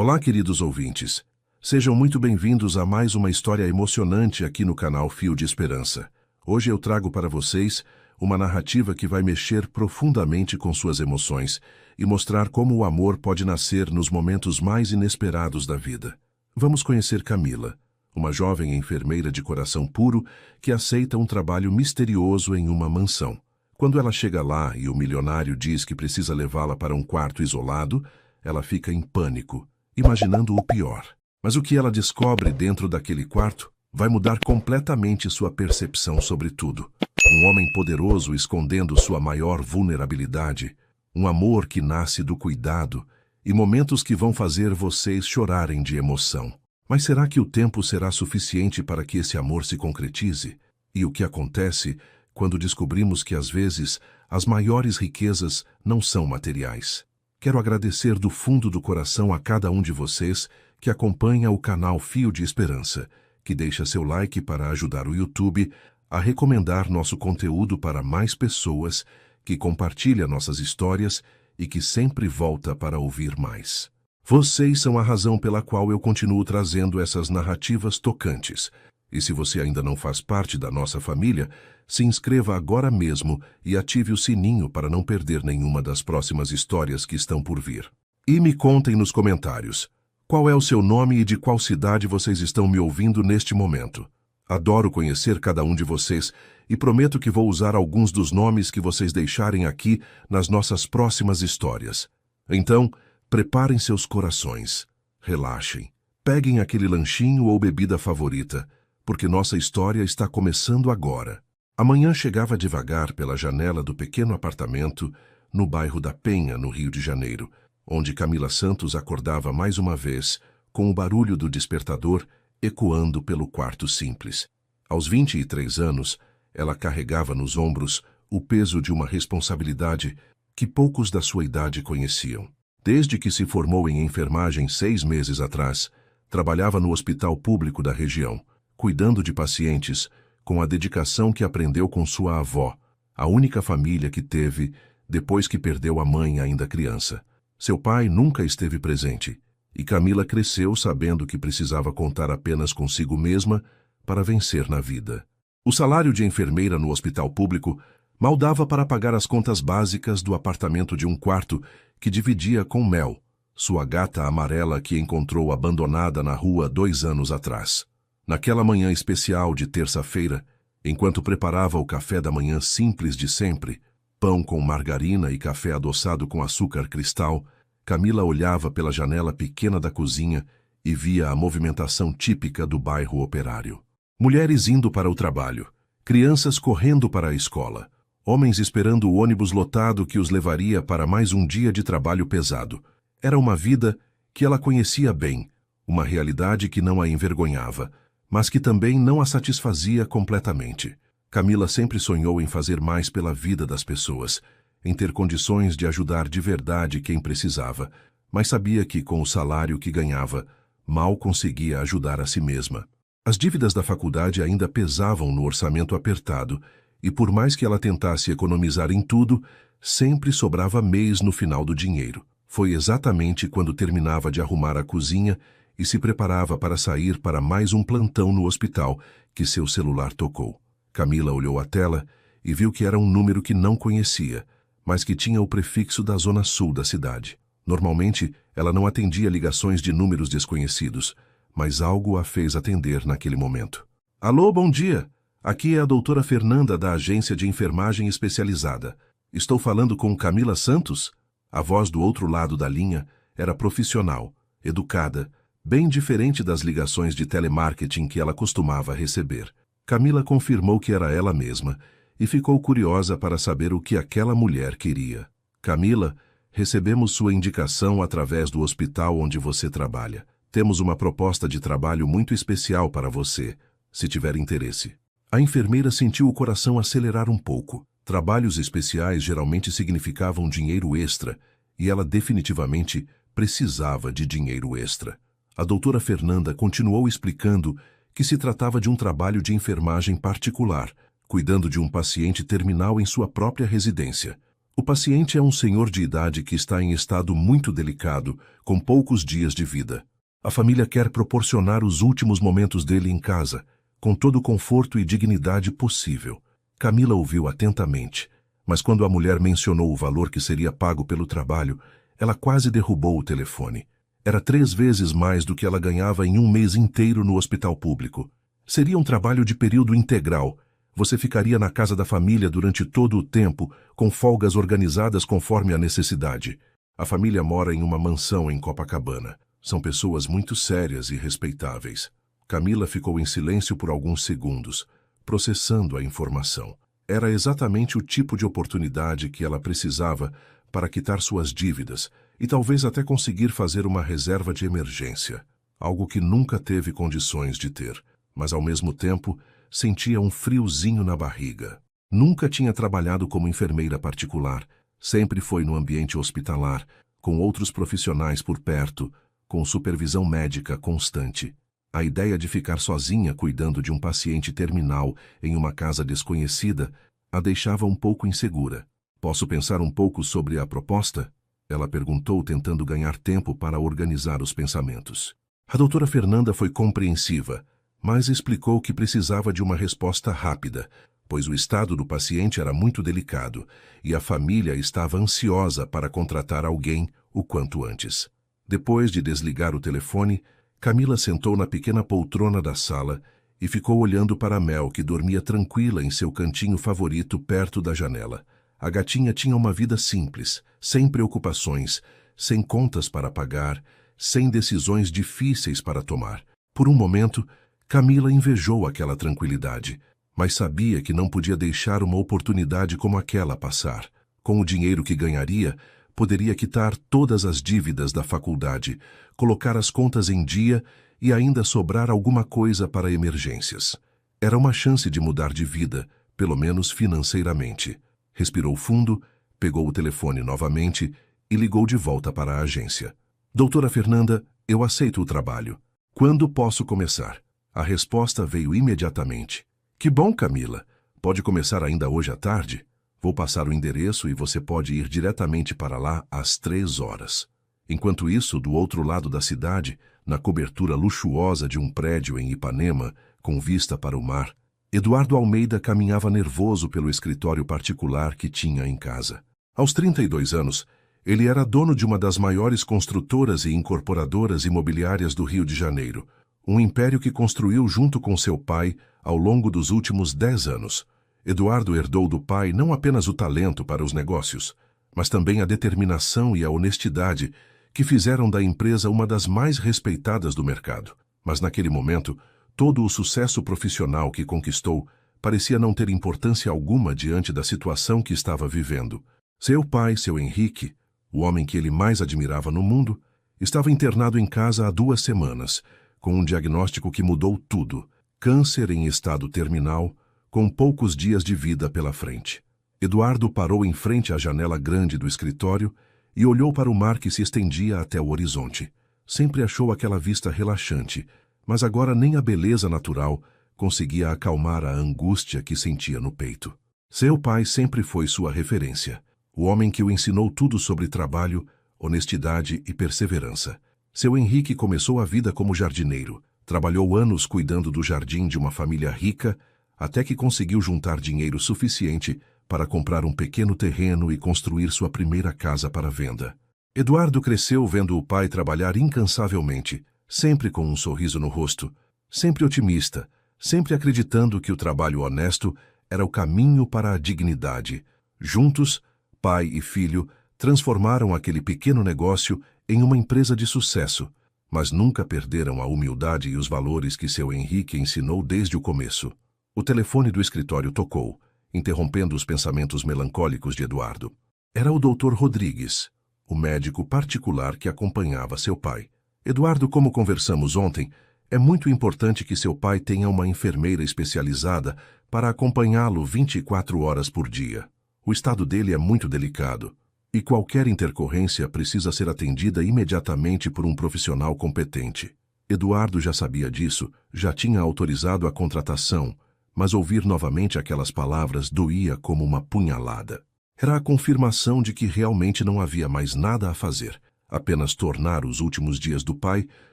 Olá, queridos ouvintes. Sejam muito bem-vindos a mais uma história emocionante aqui no canal Fio de Esperança. Hoje eu trago para vocês uma narrativa que vai mexer profundamente com suas emoções e mostrar como o amor pode nascer nos momentos mais inesperados da vida. Vamos conhecer Camila, uma jovem enfermeira de coração puro que aceita um trabalho misterioso em uma mansão. Quando ela chega lá e o milionário diz que precisa levá-la para um quarto isolado, ela fica em pânico, imaginando o pior. Mas o que ela descobre dentro daquele quarto vai mudar completamente sua percepção sobre tudo. Um homem poderoso escondendo sua maior vulnerabilidade, um amor que nasce do cuidado e momentos que vão fazer vocês chorarem de emoção. Mas será que o tempo será suficiente para que esse amor se concretize? E o que acontece quando descobrimos que às vezes as maiores riquezas não são materiais? Quero agradecer do fundo do coração a cada um de vocês que acompanha o canal Fio de Esperança, que deixa seu like para ajudar o YouTube a recomendar nosso conteúdo para mais pessoas, que compartilha nossas histórias e que sempre volta para ouvir mais. Vocês são a razão pela qual eu continuo trazendo essas narrativas tocantes. E se você ainda não faz parte da nossa família, se inscreva agora mesmo e ative o sininho para não perder nenhuma das próximas histórias que estão por vir. E me contem nos comentários, qual é o seu nome e de qual cidade vocês estão me ouvindo neste momento. Adoro conhecer cada um de vocês e prometo que vou usar alguns dos nomes que vocês deixarem aqui nas nossas próximas histórias. Então, preparem seus corações, relaxem, peguem aquele lanchinho ou bebida favorita, porque nossa história está começando agora. A manhã chegava devagar pela janela do pequeno apartamento no bairro da Penha, no Rio de Janeiro, onde Camila Santos acordava mais uma vez com o barulho do despertador ecoando pelo quarto simples. Aos 23 anos, ela carregava nos ombros o peso de uma responsabilidade que poucos da sua idade conheciam. Desde que se formou em enfermagem 6 meses atrás, trabalhava no hospital público da região, cuidando de pacientes com a dedicação que aprendeu com sua avó, a única família que teve depois que perdeu a mãe ainda criança. Seu pai nunca esteve presente, e Camila cresceu sabendo que precisava contar apenas consigo mesma para vencer na vida. O salário de enfermeira no hospital público mal dava para pagar as contas básicas do apartamento de um quarto que dividia com Mel, sua gata amarela que encontrou abandonada na rua 2 anos atrás. Naquela manhã especial de terça-feira, enquanto preparava o café da manhã simples de sempre, pão com margarina e café adoçado com açúcar cristal, Camila olhava pela janela pequena da cozinha e via a movimentação típica do bairro operário. Mulheres indo para o trabalho, crianças correndo para a escola, homens esperando o ônibus lotado que os levaria para mais um dia de trabalho pesado. Era uma vida que ela conhecia bem, uma realidade que não a envergonhava, mas que também não a satisfazia completamente. Camila sempre sonhou em fazer mais pela vida das pessoas, em ter condições de ajudar de verdade quem precisava, mas sabia que, com o salário que ganhava, mal conseguia ajudar a si mesma. As dívidas da faculdade ainda pesavam no orçamento apertado, e por mais que ela tentasse economizar em tudo, sempre sobrava mês no final do dinheiro. Foi exatamente quando terminava de arrumar a cozinha e se preparava para sair para mais um plantão no hospital que seu celular tocou. Camila olhou a tela e viu que era um número que não conhecia, mas que tinha o prefixo da zona sul da cidade. Normalmente, ela não atendia ligações de números desconhecidos, mas algo a fez atender naquele momento. Alô, bom dia! Aqui é a doutora Fernanda da Agência de Enfermagem Especializada. Estou falando com Camila Santos? A voz do outro lado da linha era profissional, educada, bem diferente das ligações de telemarketing que ela costumava receber. Camila confirmou que era ela mesma e ficou curiosa para saber o que aquela mulher queria. Camila, recebemos sua indicação através do hospital onde você trabalha. Temos uma proposta de trabalho muito especial para você, se tiver interesse. A enfermeira sentiu o coração acelerar um pouco. Trabalhos especiais geralmente significavam dinheiro extra, e ela definitivamente precisava de dinheiro extra. A doutora Fernanda continuou explicando que se tratava de um trabalho de enfermagem particular, cuidando de um paciente terminal em sua própria residência. O paciente é um senhor de idade que está em estado muito delicado, com poucos dias de vida. A família quer proporcionar os últimos momentos dele em casa, com todo o conforto e dignidade possível. Camila ouviu atentamente, mas quando a mulher mencionou o valor que seria pago pelo trabalho, ela quase derrubou o telefone. Era 3 vezes mais do que ela ganhava em um mês inteiro no hospital público. Seria um trabalho de período integral. Você ficaria na casa da família durante todo o tempo, com folgas organizadas conforme a necessidade. A família mora em uma mansão em Copacabana. São pessoas muito sérias e respeitáveis. Camila ficou em silêncio por alguns segundos, processando a informação. Era exatamente o tipo de oportunidade que ela precisava para quitar suas dívidas e talvez até conseguir fazer uma reserva de emergência, algo que nunca teve condições de ter, mas ao mesmo tempo sentia um friozinho na barriga. Nunca tinha trabalhado como enfermeira particular, sempre foi no ambiente hospitalar, com outros profissionais por perto, com supervisão médica constante. A ideia de ficar sozinha cuidando de um paciente terminal em uma casa desconhecida a deixava um pouco insegura. Posso pensar um pouco sobre a proposta? Ela perguntou, tentando ganhar tempo para organizar os pensamentos. A doutora Fernanda foi compreensiva, mas explicou que precisava de uma resposta rápida, pois o estado do paciente era muito delicado e a família estava ansiosa para contratar alguém o quanto antes. Depois de desligar o telefone, Camila sentou na pequena poltrona da sala e ficou olhando para Mel, que dormia tranquila em seu cantinho favorito perto da janela. A gatinha tinha uma vida simples, sem preocupações, sem contas para pagar, sem decisões difíceis para tomar. Por um momento, Camila invejou aquela tranquilidade, mas sabia que não podia deixar uma oportunidade como aquela passar. Com o dinheiro que ganharia, poderia quitar todas as dívidas da faculdade, colocar as contas em dia e ainda sobrar alguma coisa para emergências. Era uma chance de mudar de vida, pelo menos financeiramente. Respirou fundo, pegou o telefone novamente e ligou de volta para a agência. Doutora Fernanda, eu aceito o trabalho. Quando posso começar? A resposta veio imediatamente. Que bom, Camila. Pode começar ainda hoje à tarde? Vou passar o endereço e você pode ir diretamente para lá às 3 horas. Enquanto isso, do outro lado da cidade, na cobertura luxuosa de um prédio em Ipanema, com vista para o mar, Eduardo Almeida caminhava nervoso pelo escritório particular que tinha em casa. Aos 32 anos, ele era dono de uma das maiores construtoras e incorporadoras imobiliárias do Rio de Janeiro, um império que construiu junto com seu pai ao longo dos últimos 10 anos. Eduardo herdou do pai não apenas o talento para os negócios, mas também a determinação e a honestidade que fizeram da empresa uma das mais respeitadas do mercado. Mas naquele momento, todo o sucesso profissional que conquistou parecia não ter importância alguma diante da situação que estava vivendo. Seu pai, seu Henrique, o homem que ele mais admirava no mundo, estava internado em casa há 2 semanas, com um diagnóstico que mudou tudo: câncer em estado terminal, com poucos dias de vida pela frente. Eduardo parou em frente à janela grande do escritório e olhou para o mar que se estendia até o horizonte. Sempre achou aquela vista relaxante, mas agora nem a beleza natural conseguia acalmar a angústia que sentia no peito. Seu pai sempre foi sua referência, o homem que o ensinou tudo sobre trabalho, honestidade e perseverança. Seu Henrique começou a vida como jardineiro, trabalhou anos cuidando do jardim de uma família rica, até que conseguiu juntar dinheiro suficiente para comprar um pequeno terreno e construir sua primeira casa para venda. Eduardo cresceu vendo o pai trabalhar incansavelmente, sempre com um sorriso no rosto, sempre otimista, sempre acreditando que o trabalho honesto era o caminho para a dignidade. Juntos, pai e filho transformaram aquele pequeno negócio em uma empresa de sucesso, mas nunca perderam a humildade e os valores que seu Henrique ensinou desde o começo. O telefone do escritório tocou, interrompendo os pensamentos melancólicos de Eduardo. Era o Dr. Rodrigues, o médico particular que acompanhava seu pai. Eduardo, como conversamos ontem, é muito importante que seu pai tenha uma enfermeira especializada para acompanhá-lo 24 horas por dia. O estado dele é muito delicado, e qualquer intercorrência precisa ser atendida imediatamente por um profissional competente. Eduardo já sabia disso, já tinha autorizado a contratação, mas ouvir novamente aquelas palavras doía como uma punhalada. Era a confirmação de que realmente não havia mais nada a fazer, apenas tornar os últimos dias do pai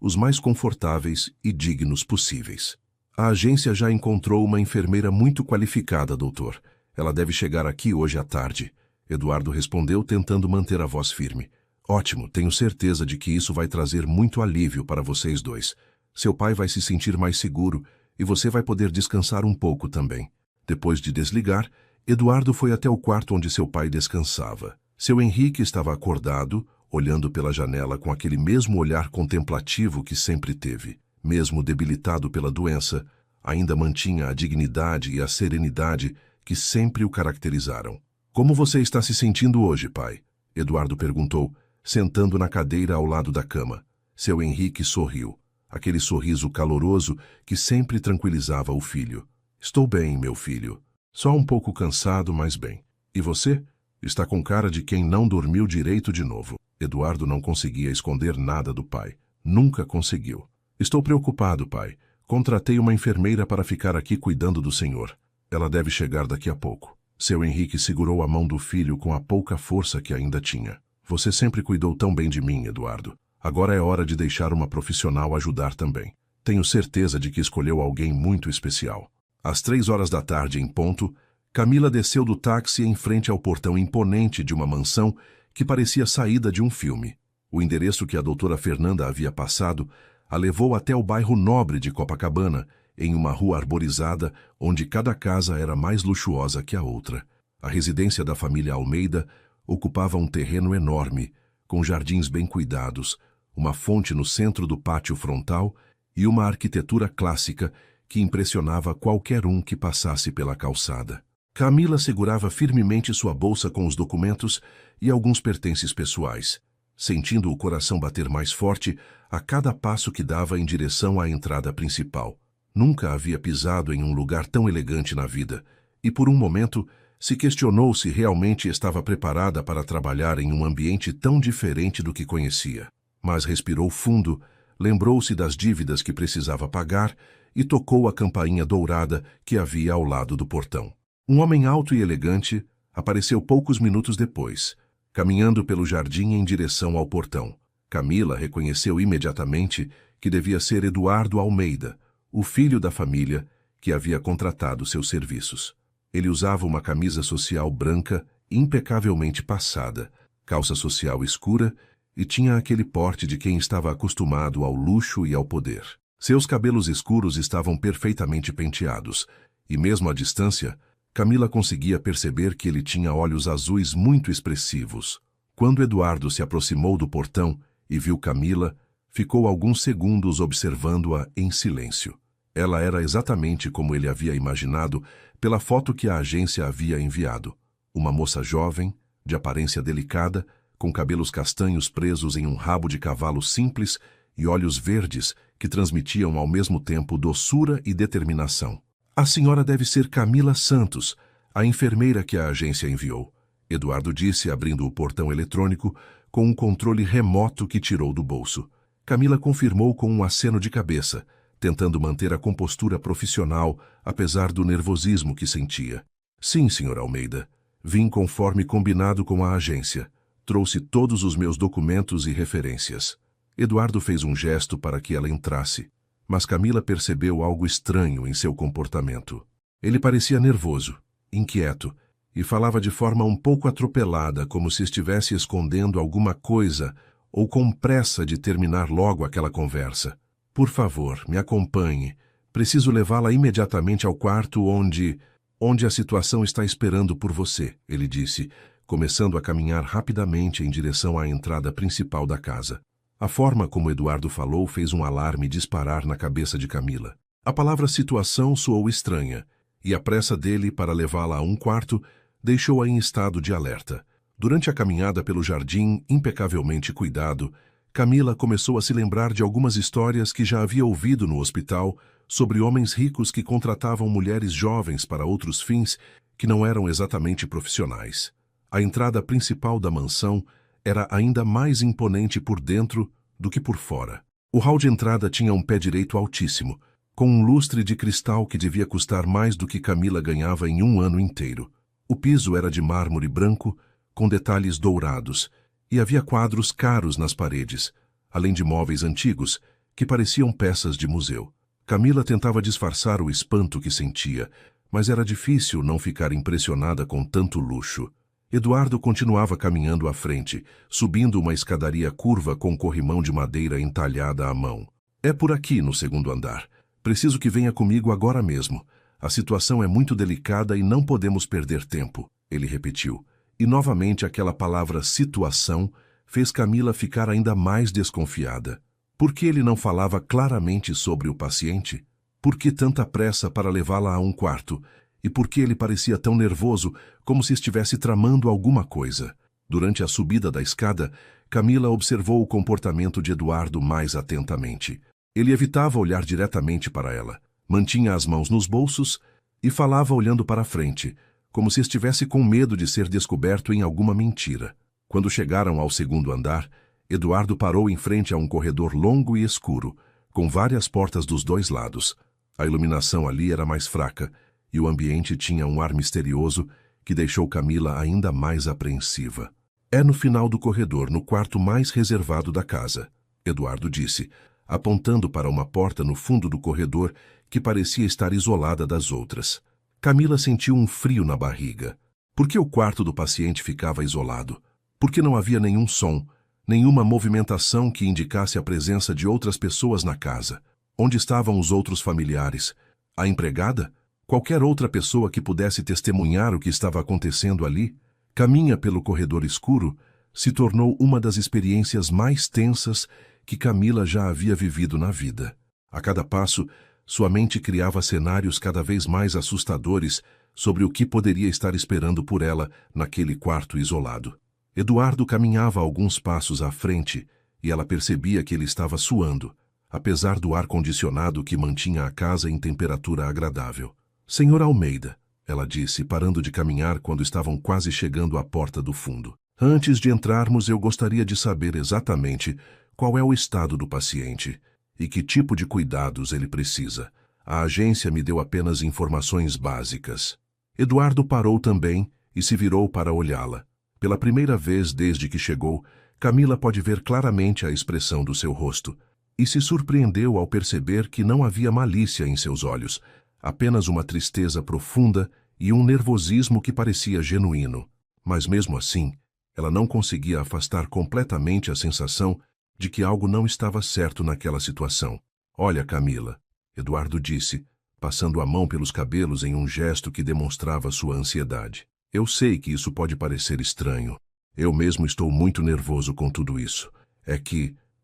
os mais confortáveis e dignos possíveis. A agência já encontrou uma enfermeira muito qualificada, doutor. Ela deve chegar aqui hoje à tarde. Eduardo respondeu, tentando manter a voz firme. Ótimo, tenho certeza de que isso vai trazer muito alívio para vocês dois. Seu pai vai se sentir mais seguro e você vai poder descansar um pouco também. Depois de desligar, Eduardo foi até o quarto onde seu pai descansava. Seu Henrique estava acordado, olhando pela janela com aquele mesmo olhar contemplativo que sempre teve. Mesmo debilitado pela doença, ainda mantinha a dignidade e a serenidade que sempre o caracterizaram. Como você está se sentindo hoje, pai? Eduardo perguntou, sentando na cadeira ao lado da cama. Seu Henrique sorriu, aquele sorriso caloroso que sempre tranquilizava o filho. Estou bem, meu filho. Só um pouco cansado, mas bem. E você? Está com cara de quem não dormiu direito de novo. Eduardo não conseguia esconder nada do pai. Nunca conseguiu. Estou preocupado, pai. Contratei uma enfermeira para ficar aqui cuidando do senhor. Ela deve chegar daqui a pouco. Seu Henrique segurou a mão do filho com a pouca força que ainda tinha. Você sempre cuidou tão bem de mim, Eduardo. Agora é hora de deixar uma profissional ajudar também. Tenho certeza de que escolheu alguém muito especial. Às 3 horas da tarde, em ponto, Camila desceu do táxi em frente ao portão imponente de uma mansão que parecia saída de um filme. O endereço que a doutora Fernanda havia passado a levou até o bairro nobre de Copacabana, em uma rua arborizada onde cada casa era mais luxuosa que a outra. A residência da família Almeida ocupava um terreno enorme, com jardins bem cuidados, uma fonte no centro do pátio frontal e uma arquitetura clássica que impressionava qualquer um que passasse pela calçada. Camila segurava firmemente sua bolsa com os documentos e alguns pertences pessoais, sentindo o coração bater mais forte a cada passo que dava em direção à entrada principal. Nunca havia pisado em um lugar tão elegante na vida, e por um momento se questionou se realmente estava preparada para trabalhar em um ambiente tão diferente do que conhecia. Mas respirou fundo, lembrou-se das dívidas que precisava pagar e tocou a campainha dourada que havia ao lado do portão. Um homem alto e elegante apareceu poucos minutos depois, caminhando pelo jardim em direção ao portão. Camila reconheceu imediatamente que devia ser Eduardo Almeida, o filho da família que havia contratado seus serviços. Ele usava uma camisa social branca impecavelmente passada, calça social escura e tinha aquele porte de quem estava acostumado ao luxo e ao poder. Seus cabelos escuros estavam perfeitamente penteados e, mesmo à distância, Camila conseguia perceber que ele tinha olhos azuis muito expressivos. Quando Eduardo se aproximou do portão e viu Camila, ficou alguns segundos observando-a em silêncio. Ela era exatamente como ele havia imaginado pela foto que a agência havia enviado. Uma moça jovem, de aparência delicada, com cabelos castanhos presos em um rabo de cavalo simples e olhos verdes que transmitiam ao mesmo tempo doçura e determinação. A senhora deve ser Camila Santos, a enfermeira que a agência enviou, Eduardo disse, abrindo o portão eletrônico com um controle remoto que tirou do bolso. Camila confirmou com um aceno de cabeça, tentando manter a compostura profissional, apesar do nervosismo que sentia. Sim, Sr. Almeida. Vim conforme combinado com a agência. Trouxe todos os meus documentos e referências. Eduardo fez um gesto para que ela entrasse, mas Camila percebeu algo estranho em seu comportamento. Ele parecia nervoso, inquieto, e falava de forma um pouco atropelada, como se estivesse escondendo alguma coisa ou com pressa de terminar logo aquela conversa. Por favor, me acompanhe. Preciso levá-la imediatamente ao quarto onde a situação está esperando por você, ele disse, começando a caminhar rapidamente em direção à entrada principal da casa. A forma como Eduardo falou fez um alarme disparar na cabeça de Camila. A palavra situação soou estranha, e a pressa dele para levá-la a um quarto deixou-a em estado de alerta. Durante a caminhada pelo jardim impecavelmente cuidado, Camila começou a se lembrar de algumas histórias que já havia ouvido no hospital sobre homens ricos que contratavam mulheres jovens para outros fins que não eram exatamente profissionais. A entrada principal da mansão era ainda mais imponente por dentro do que por fora. O hall de entrada tinha um pé direito altíssimo, com um lustre de cristal que devia custar mais do que Camila ganhava em um ano inteiro. O piso era de mármore branco, com detalhes dourados, e havia quadros caros nas paredes, além de móveis antigos, que pareciam peças de museu. Camila tentava disfarçar o espanto que sentia, mas era difícil não ficar impressionada com tanto luxo. Eduardo continuava caminhando à frente, subindo uma escadaria curva com corrimão de madeira entalhada à mão. É por aqui, no segundo andar. Preciso que venha comigo agora mesmo. A situação é muito delicada e não podemos perder tempo, ele repetiu. E novamente aquela palavra situação fez Camila ficar ainda mais desconfiada. Por que ele não falava claramente sobre o paciente? Por que tanta pressa para levá-la a um quarto? E por que ele parecia tão nervoso, como se estivesse tramando alguma coisa? Durante a subida da escada, Camila observou o comportamento de Eduardo mais atentamente. Ele evitava olhar diretamente para ela, mantinha as mãos nos bolsos e falava olhando para a frente, como se estivesse com medo de ser descoberto em alguma mentira. Quando chegaram ao segundo andar, Eduardo parou em frente a um corredor longo e escuro, com várias portas dos dois lados. A iluminação ali era mais fraca, e o ambiente tinha um ar misterioso que deixou Camila ainda mais apreensiva. É no final do corredor, no quarto mais reservado da casa, Eduardo disse, apontando para uma porta no fundo do corredor que parecia estar isolada das outras. Camila sentiu um frio na barriga. Por que o quarto do paciente ficava isolado? Por que não havia nenhum som, nenhuma movimentação que indicasse a presença de outras pessoas na casa? Onde estavam os outros familiares? A empregada? Qualquer outra pessoa que pudesse testemunhar o que estava acontecendo ali? Caminhar pelo corredor escuro se tornou uma das experiências mais tensas que Camila já havia vivido na vida. A cada passo, sua mente criava cenários cada vez mais assustadores sobre o que poderia estar esperando por ela naquele quarto isolado. Eduardo caminhava alguns passos à frente e ela percebia que ele estava suando, apesar do ar-condicionado que mantinha a casa em temperatura agradável. Senhor Almeida, ela disse, parando de caminhar quando estavam quase chegando à porta do fundo. Antes de entrarmos, eu gostaria de saber exatamente qual é o estado do paciente e que tipo de cuidados ele precisa. A agência me deu apenas informações básicas. Eduardo parou também e se virou para olhá-la. Pela primeira vez desde que chegou, Camila pode ver claramente a expressão do seu rosto e se surpreendeu ao perceber que não havia malícia em seus olhos, apenas uma tristeza profunda e um nervosismo que parecia genuíno. Mas mesmo assim, ela não conseguia afastar completamente a sensação de que algo não estava certo naquela situação. Olha, Camila, Eduardo disse, passando a mão pelos cabelos em um gesto que demonstrava sua ansiedade. Eu sei que isso pode parecer estranho. Eu mesmo estou muito nervoso com tudo isso.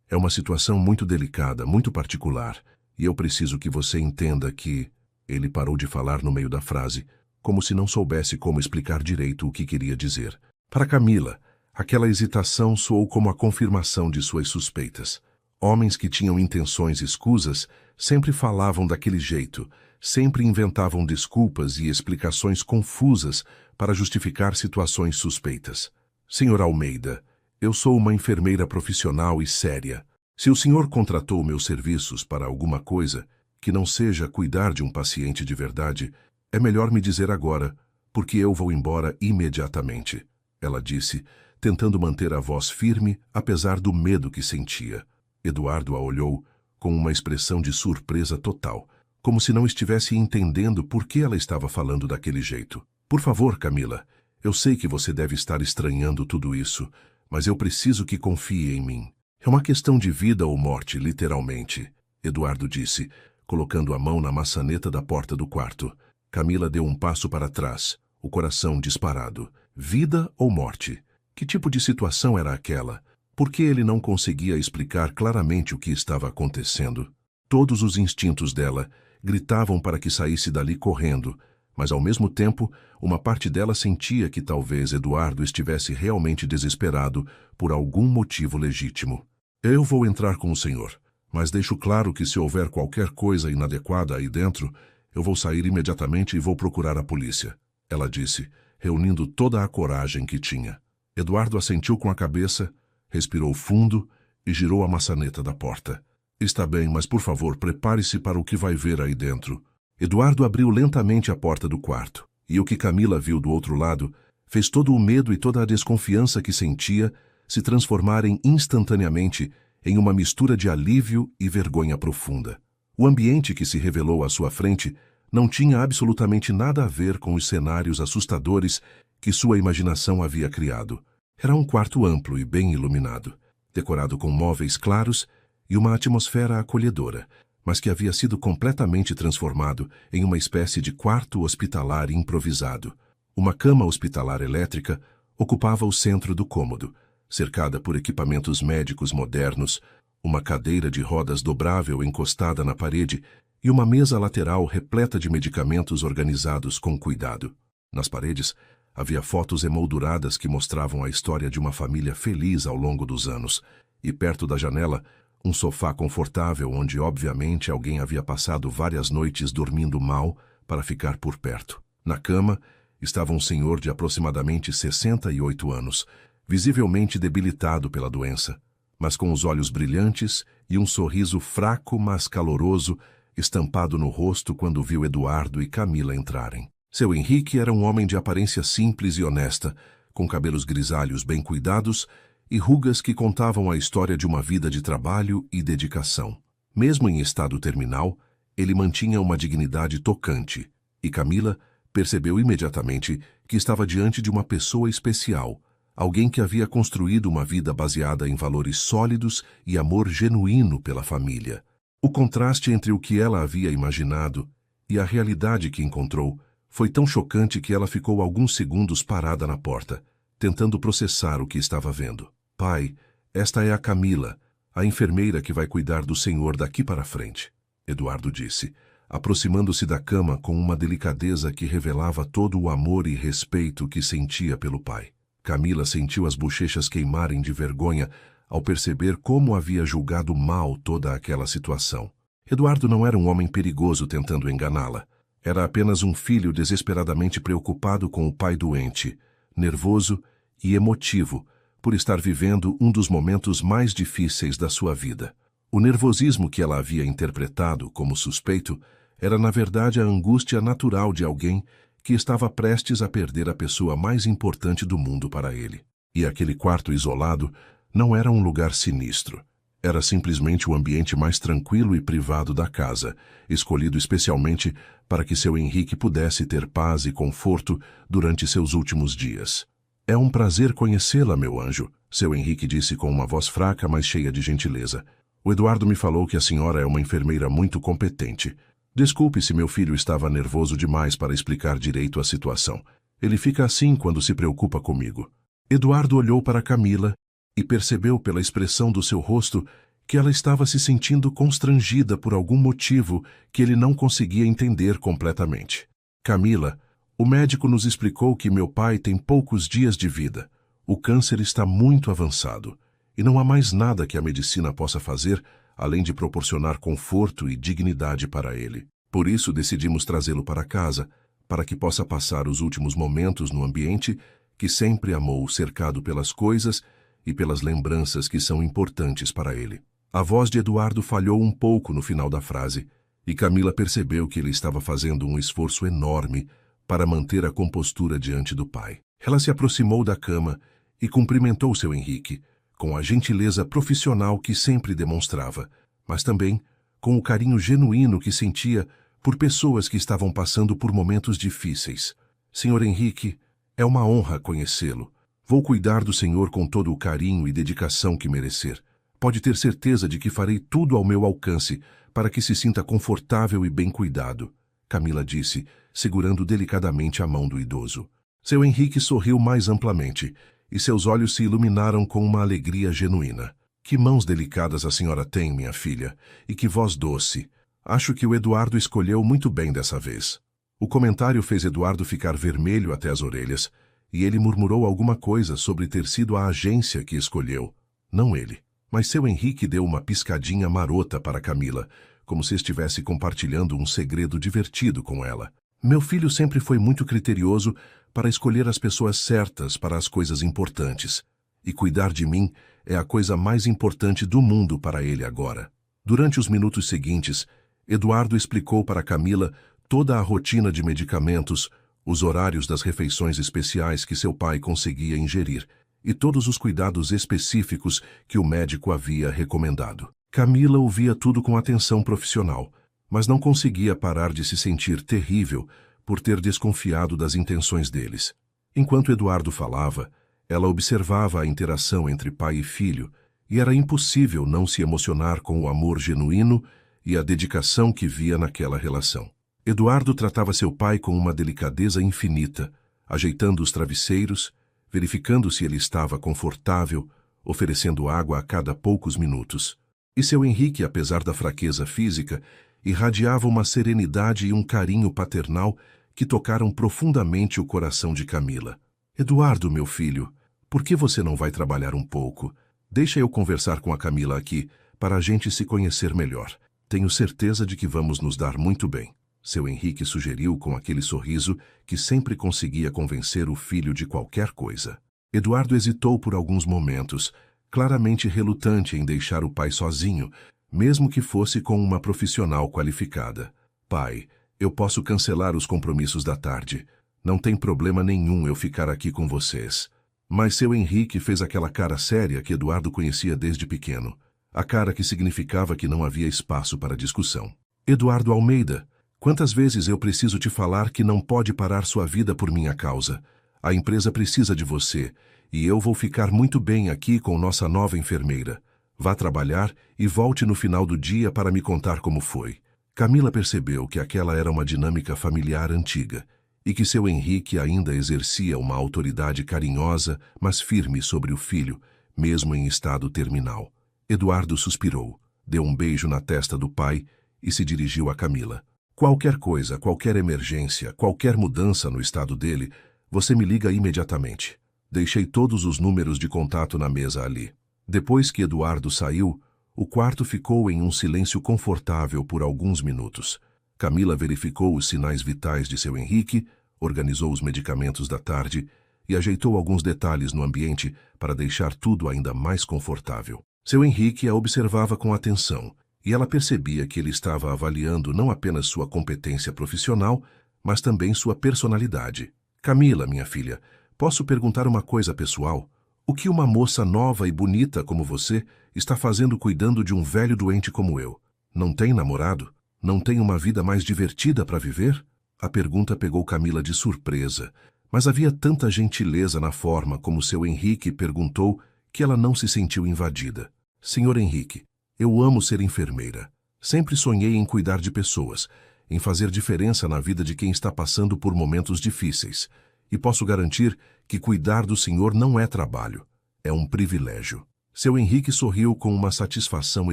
É uma situação muito delicada, muito particular, e eu preciso que você entenda que... Ele parou de falar no meio da frase, como se não soubesse como explicar direito o que queria dizer. Para Camila, aquela hesitação soou como a confirmação de suas suspeitas. Homens que tinham intenções escusas sempre falavam daquele jeito, sempre inventavam desculpas e explicações confusas para justificar situações suspeitas. Senhor Almeida, eu sou uma enfermeira profissional e séria. Se o senhor contratou meus serviços para alguma coisa que não seja cuidar de um paciente de verdade, é melhor me dizer agora, porque eu vou embora imediatamente, ela disse, tentando manter a voz firme, apesar do medo que sentia. Eduardo a olhou com uma expressão de surpresa total, como se não estivesse entendendo por que ela estava falando daquele jeito. Por favor, Camila, eu sei que você deve estar estranhando tudo isso, mas eu preciso que confie em mim. É uma questão de vida ou morte, literalmente, Eduardo disse, colocando a mão na maçaneta da porta do quarto. Camila deu um passo para trás, o coração disparado. Vida ou morte? Que tipo de situação era aquela? Por que ele não conseguia explicar claramente o que estava acontecendo? Todos os instintos dela gritavam para que saísse dali correndo, mas ao mesmo tempo, uma parte dela sentia que talvez Eduardo estivesse realmente desesperado por algum motivo legítimo. Eu vou entrar com o senhor, mas deixo claro que se houver qualquer coisa inadequada aí dentro, eu vou sair imediatamente e vou procurar a polícia, ela disse, reunindo toda a coragem que tinha. Eduardo assentiu com a cabeça, respirou fundo e girou a maçaneta da porta. Está bem, mas por favor, prepare-se para o que vai ver aí dentro. Eduardo abriu lentamente a porta do quarto. E o que Camila viu do outro lado fez todo o medo e toda a desconfiança que sentia se transformarem instantaneamente em uma mistura de alívio e vergonha profunda. O ambiente que se revelou à sua frente não tinha absolutamente nada a ver com os cenários assustadores que sua imaginação havia criado. Era um quarto amplo e bem iluminado, decorado com móveis claros e uma atmosfera acolhedora, mas que havia sido completamente transformado em uma espécie de quarto hospitalar improvisado. Uma cama hospitalar elétrica ocupava o centro do cômodo, cercada por equipamentos médicos modernos, uma cadeira de rodas dobrável encostada na parede e uma mesa lateral repleta de medicamentos organizados com cuidado. Nas paredes, havia fotos emolduradas que mostravam a história de uma família feliz ao longo dos anos, e perto da janela, um sofá confortável onde, obviamente, alguém havia passado várias noites dormindo mal para ficar por perto. Na cama, estava um senhor de aproximadamente 68 anos, visivelmente debilitado pela doença, mas com os olhos brilhantes e um sorriso fraco, mas caloroso, estampado no rosto quando viu Eduardo e Camila entrarem. Seu Henrique era um homem de aparência simples e honesta, com cabelos grisalhos bem cuidados e rugas que contavam a história de uma vida de trabalho e dedicação. Mesmo em estado terminal, ele mantinha uma dignidade tocante, e Camila percebeu imediatamente que estava diante de uma pessoa especial, alguém que havia construído uma vida baseada em valores sólidos e amor genuíno pela família. O contraste entre o que ela havia imaginado e a realidade que encontrou foi tão chocante que ela ficou alguns segundos parada na porta, tentando processar o que estava vendo. Pai, esta é a Camila, a enfermeira que vai cuidar do senhor daqui para frente, Eduardo disse, aproximando-se da cama com uma delicadeza que revelava todo o amor e respeito que sentia pelo pai. Camila sentiu as bochechas queimarem de vergonha ao perceber como havia julgado mal toda aquela situação. Eduardo não era um homem perigoso tentando enganá-la. Era apenas um filho desesperadamente preocupado com o pai doente, nervoso e emotivo, por estar vivendo um dos momentos mais difíceis da sua vida. O nervosismo que ela havia interpretado como suspeito era, na verdade, a angústia natural de alguém que estava prestes a perder a pessoa mais importante do mundo para ele. E aquele quarto isolado não era um lugar sinistro. Era simplesmente o ambiente mais tranquilo e privado da casa, escolhido especialmente para que seu Henrique pudesse ter paz e conforto durante seus últimos dias. É um prazer conhecê-la, meu anjo, seu Henrique disse com uma voz fraca, mas cheia de gentileza. O Eduardo me falou que a senhora é uma enfermeira muito competente. Desculpe se meu filho estava nervoso demais para explicar direito a situação. Ele fica assim quando se preocupa comigo. Eduardo olhou para Camila e percebeu pela expressão do seu rosto que ela estava se sentindo constrangida por algum motivo que ele não conseguia entender completamente. Camila, o médico nos explicou que meu pai tem poucos dias de vida. O câncer está muito avançado e não há mais nada que a medicina possa fazer além de proporcionar conforto e dignidade para ele. Por isso decidimos trazê-lo para casa, para que possa passar os últimos momentos no ambiente que sempre amou, cercado pelas coisas e pelas lembranças que são importantes para ele. A voz de Eduardo falhou um pouco no final da frase, e Camila percebeu que ele estava fazendo um esforço enorme para manter a compostura diante do pai. Ela se aproximou da cama e cumprimentou seu Henrique, com a gentileza profissional que sempre demonstrava, mas também com o carinho genuíno que sentia por pessoas que estavam passando por momentos difíceis. Senhor Henrique, é uma honra conhecê-lo. Vou cuidar do senhor com todo o carinho e dedicação que merecer. Pode ter certeza de que farei tudo ao meu alcance para que se sinta confortável e bem cuidado, Camila disse, segurando delicadamente a mão do idoso. Seu Henrique sorriu mais amplamente, e seus olhos se iluminaram com uma alegria genuína. Que mãos delicadas a senhora tem, minha filha, e que voz doce. Acho que o Eduardo escolheu muito bem dessa vez. O comentário fez Eduardo ficar vermelho até as orelhas, e ele murmurou alguma coisa sobre ter sido a agência que escolheu, não ele. Mas seu Henrique deu uma piscadinha marota para Camila, como se estivesse compartilhando um segredo divertido com ela. Meu filho sempre foi muito criterioso para escolher as pessoas certas para as coisas importantes, e cuidar de mim é a coisa mais importante do mundo para ele agora. Durante os minutos seguintes, Eduardo explicou para Camila toda a rotina de medicamentos, os horários das refeições especiais que seu pai conseguia ingerir e todos os cuidados específicos que o médico havia recomendado. Camila ouvia tudo com atenção profissional, mas não conseguia parar de se sentir terrível por ter desconfiado das intenções deles. Enquanto Eduardo falava, ela observava a interação entre pai e filho, e era impossível não se emocionar com o amor genuíno e a dedicação que via naquela relação. Eduardo tratava seu pai com uma delicadeza infinita, ajeitando os travesseiros, verificando se ele estava confortável, oferecendo água a cada poucos minutos. E seu Henrique, apesar da fraqueza física, irradiava uma serenidade e um carinho paternal que tocaram profundamente o coração de Camila. Eduardo, meu filho, por que você não vai trabalhar um pouco? Deixa eu conversar com a Camila aqui, para a gente se conhecer melhor. Tenho certeza de que vamos nos dar muito bem. Seu Henrique sugeriu com aquele sorriso que sempre conseguia convencer o filho de qualquer coisa. Eduardo hesitou por alguns momentos, claramente relutante em deixar o pai sozinho, mesmo que fosse com uma profissional qualificada. Pai, eu posso cancelar os compromissos da tarde. Não tem problema nenhum eu ficar aqui com vocês. Mas seu Henrique fez aquela cara séria que Eduardo conhecia desde pequeno. A cara que significava que não havia espaço para discussão. Eduardo Almeida, quantas vezes eu preciso te falar que não pode parar sua vida por minha causa? A empresa precisa de você, e eu vou ficar muito bem aqui com nossa nova enfermeira. Vá trabalhar e volte no final do dia para me contar como foi. Camila percebeu que aquela era uma dinâmica familiar antiga, e que seu Henrique ainda exercia uma autoridade carinhosa, mas firme sobre o filho, mesmo em estado terminal. Eduardo suspirou, deu um beijo na testa do pai e se dirigiu a Camila. Qualquer coisa, qualquer emergência, qualquer mudança no estado dele, você me liga imediatamente. Deixei todos os números de contato na mesa ali. Depois que Eduardo saiu, o quarto ficou em um silêncio confortável por alguns minutos. Camila verificou os sinais vitais de seu Henrique, organizou os medicamentos da tarde e ajeitou alguns detalhes no ambiente para deixar tudo ainda mais confortável. Seu Henrique a observava com atenção, e ela percebia que ele estava avaliando não apenas sua competência profissional, mas também sua personalidade. Camila, minha filha, posso perguntar uma coisa pessoal? O que uma moça nova e bonita como você está fazendo cuidando de um velho doente como eu? Não tem namorado? Não tem uma vida mais divertida para viver? A pergunta pegou Camila de surpresa, mas havia tanta gentileza na forma como seu Henrique perguntou que ela não se sentiu invadida. Senhor Henrique, eu amo ser enfermeira. Sempre sonhei em cuidar de pessoas, em fazer diferença na vida de quem está passando por momentos difíceis. E posso garantir que cuidar do senhor não é trabalho, é um privilégio. Seu Henrique sorriu com uma satisfação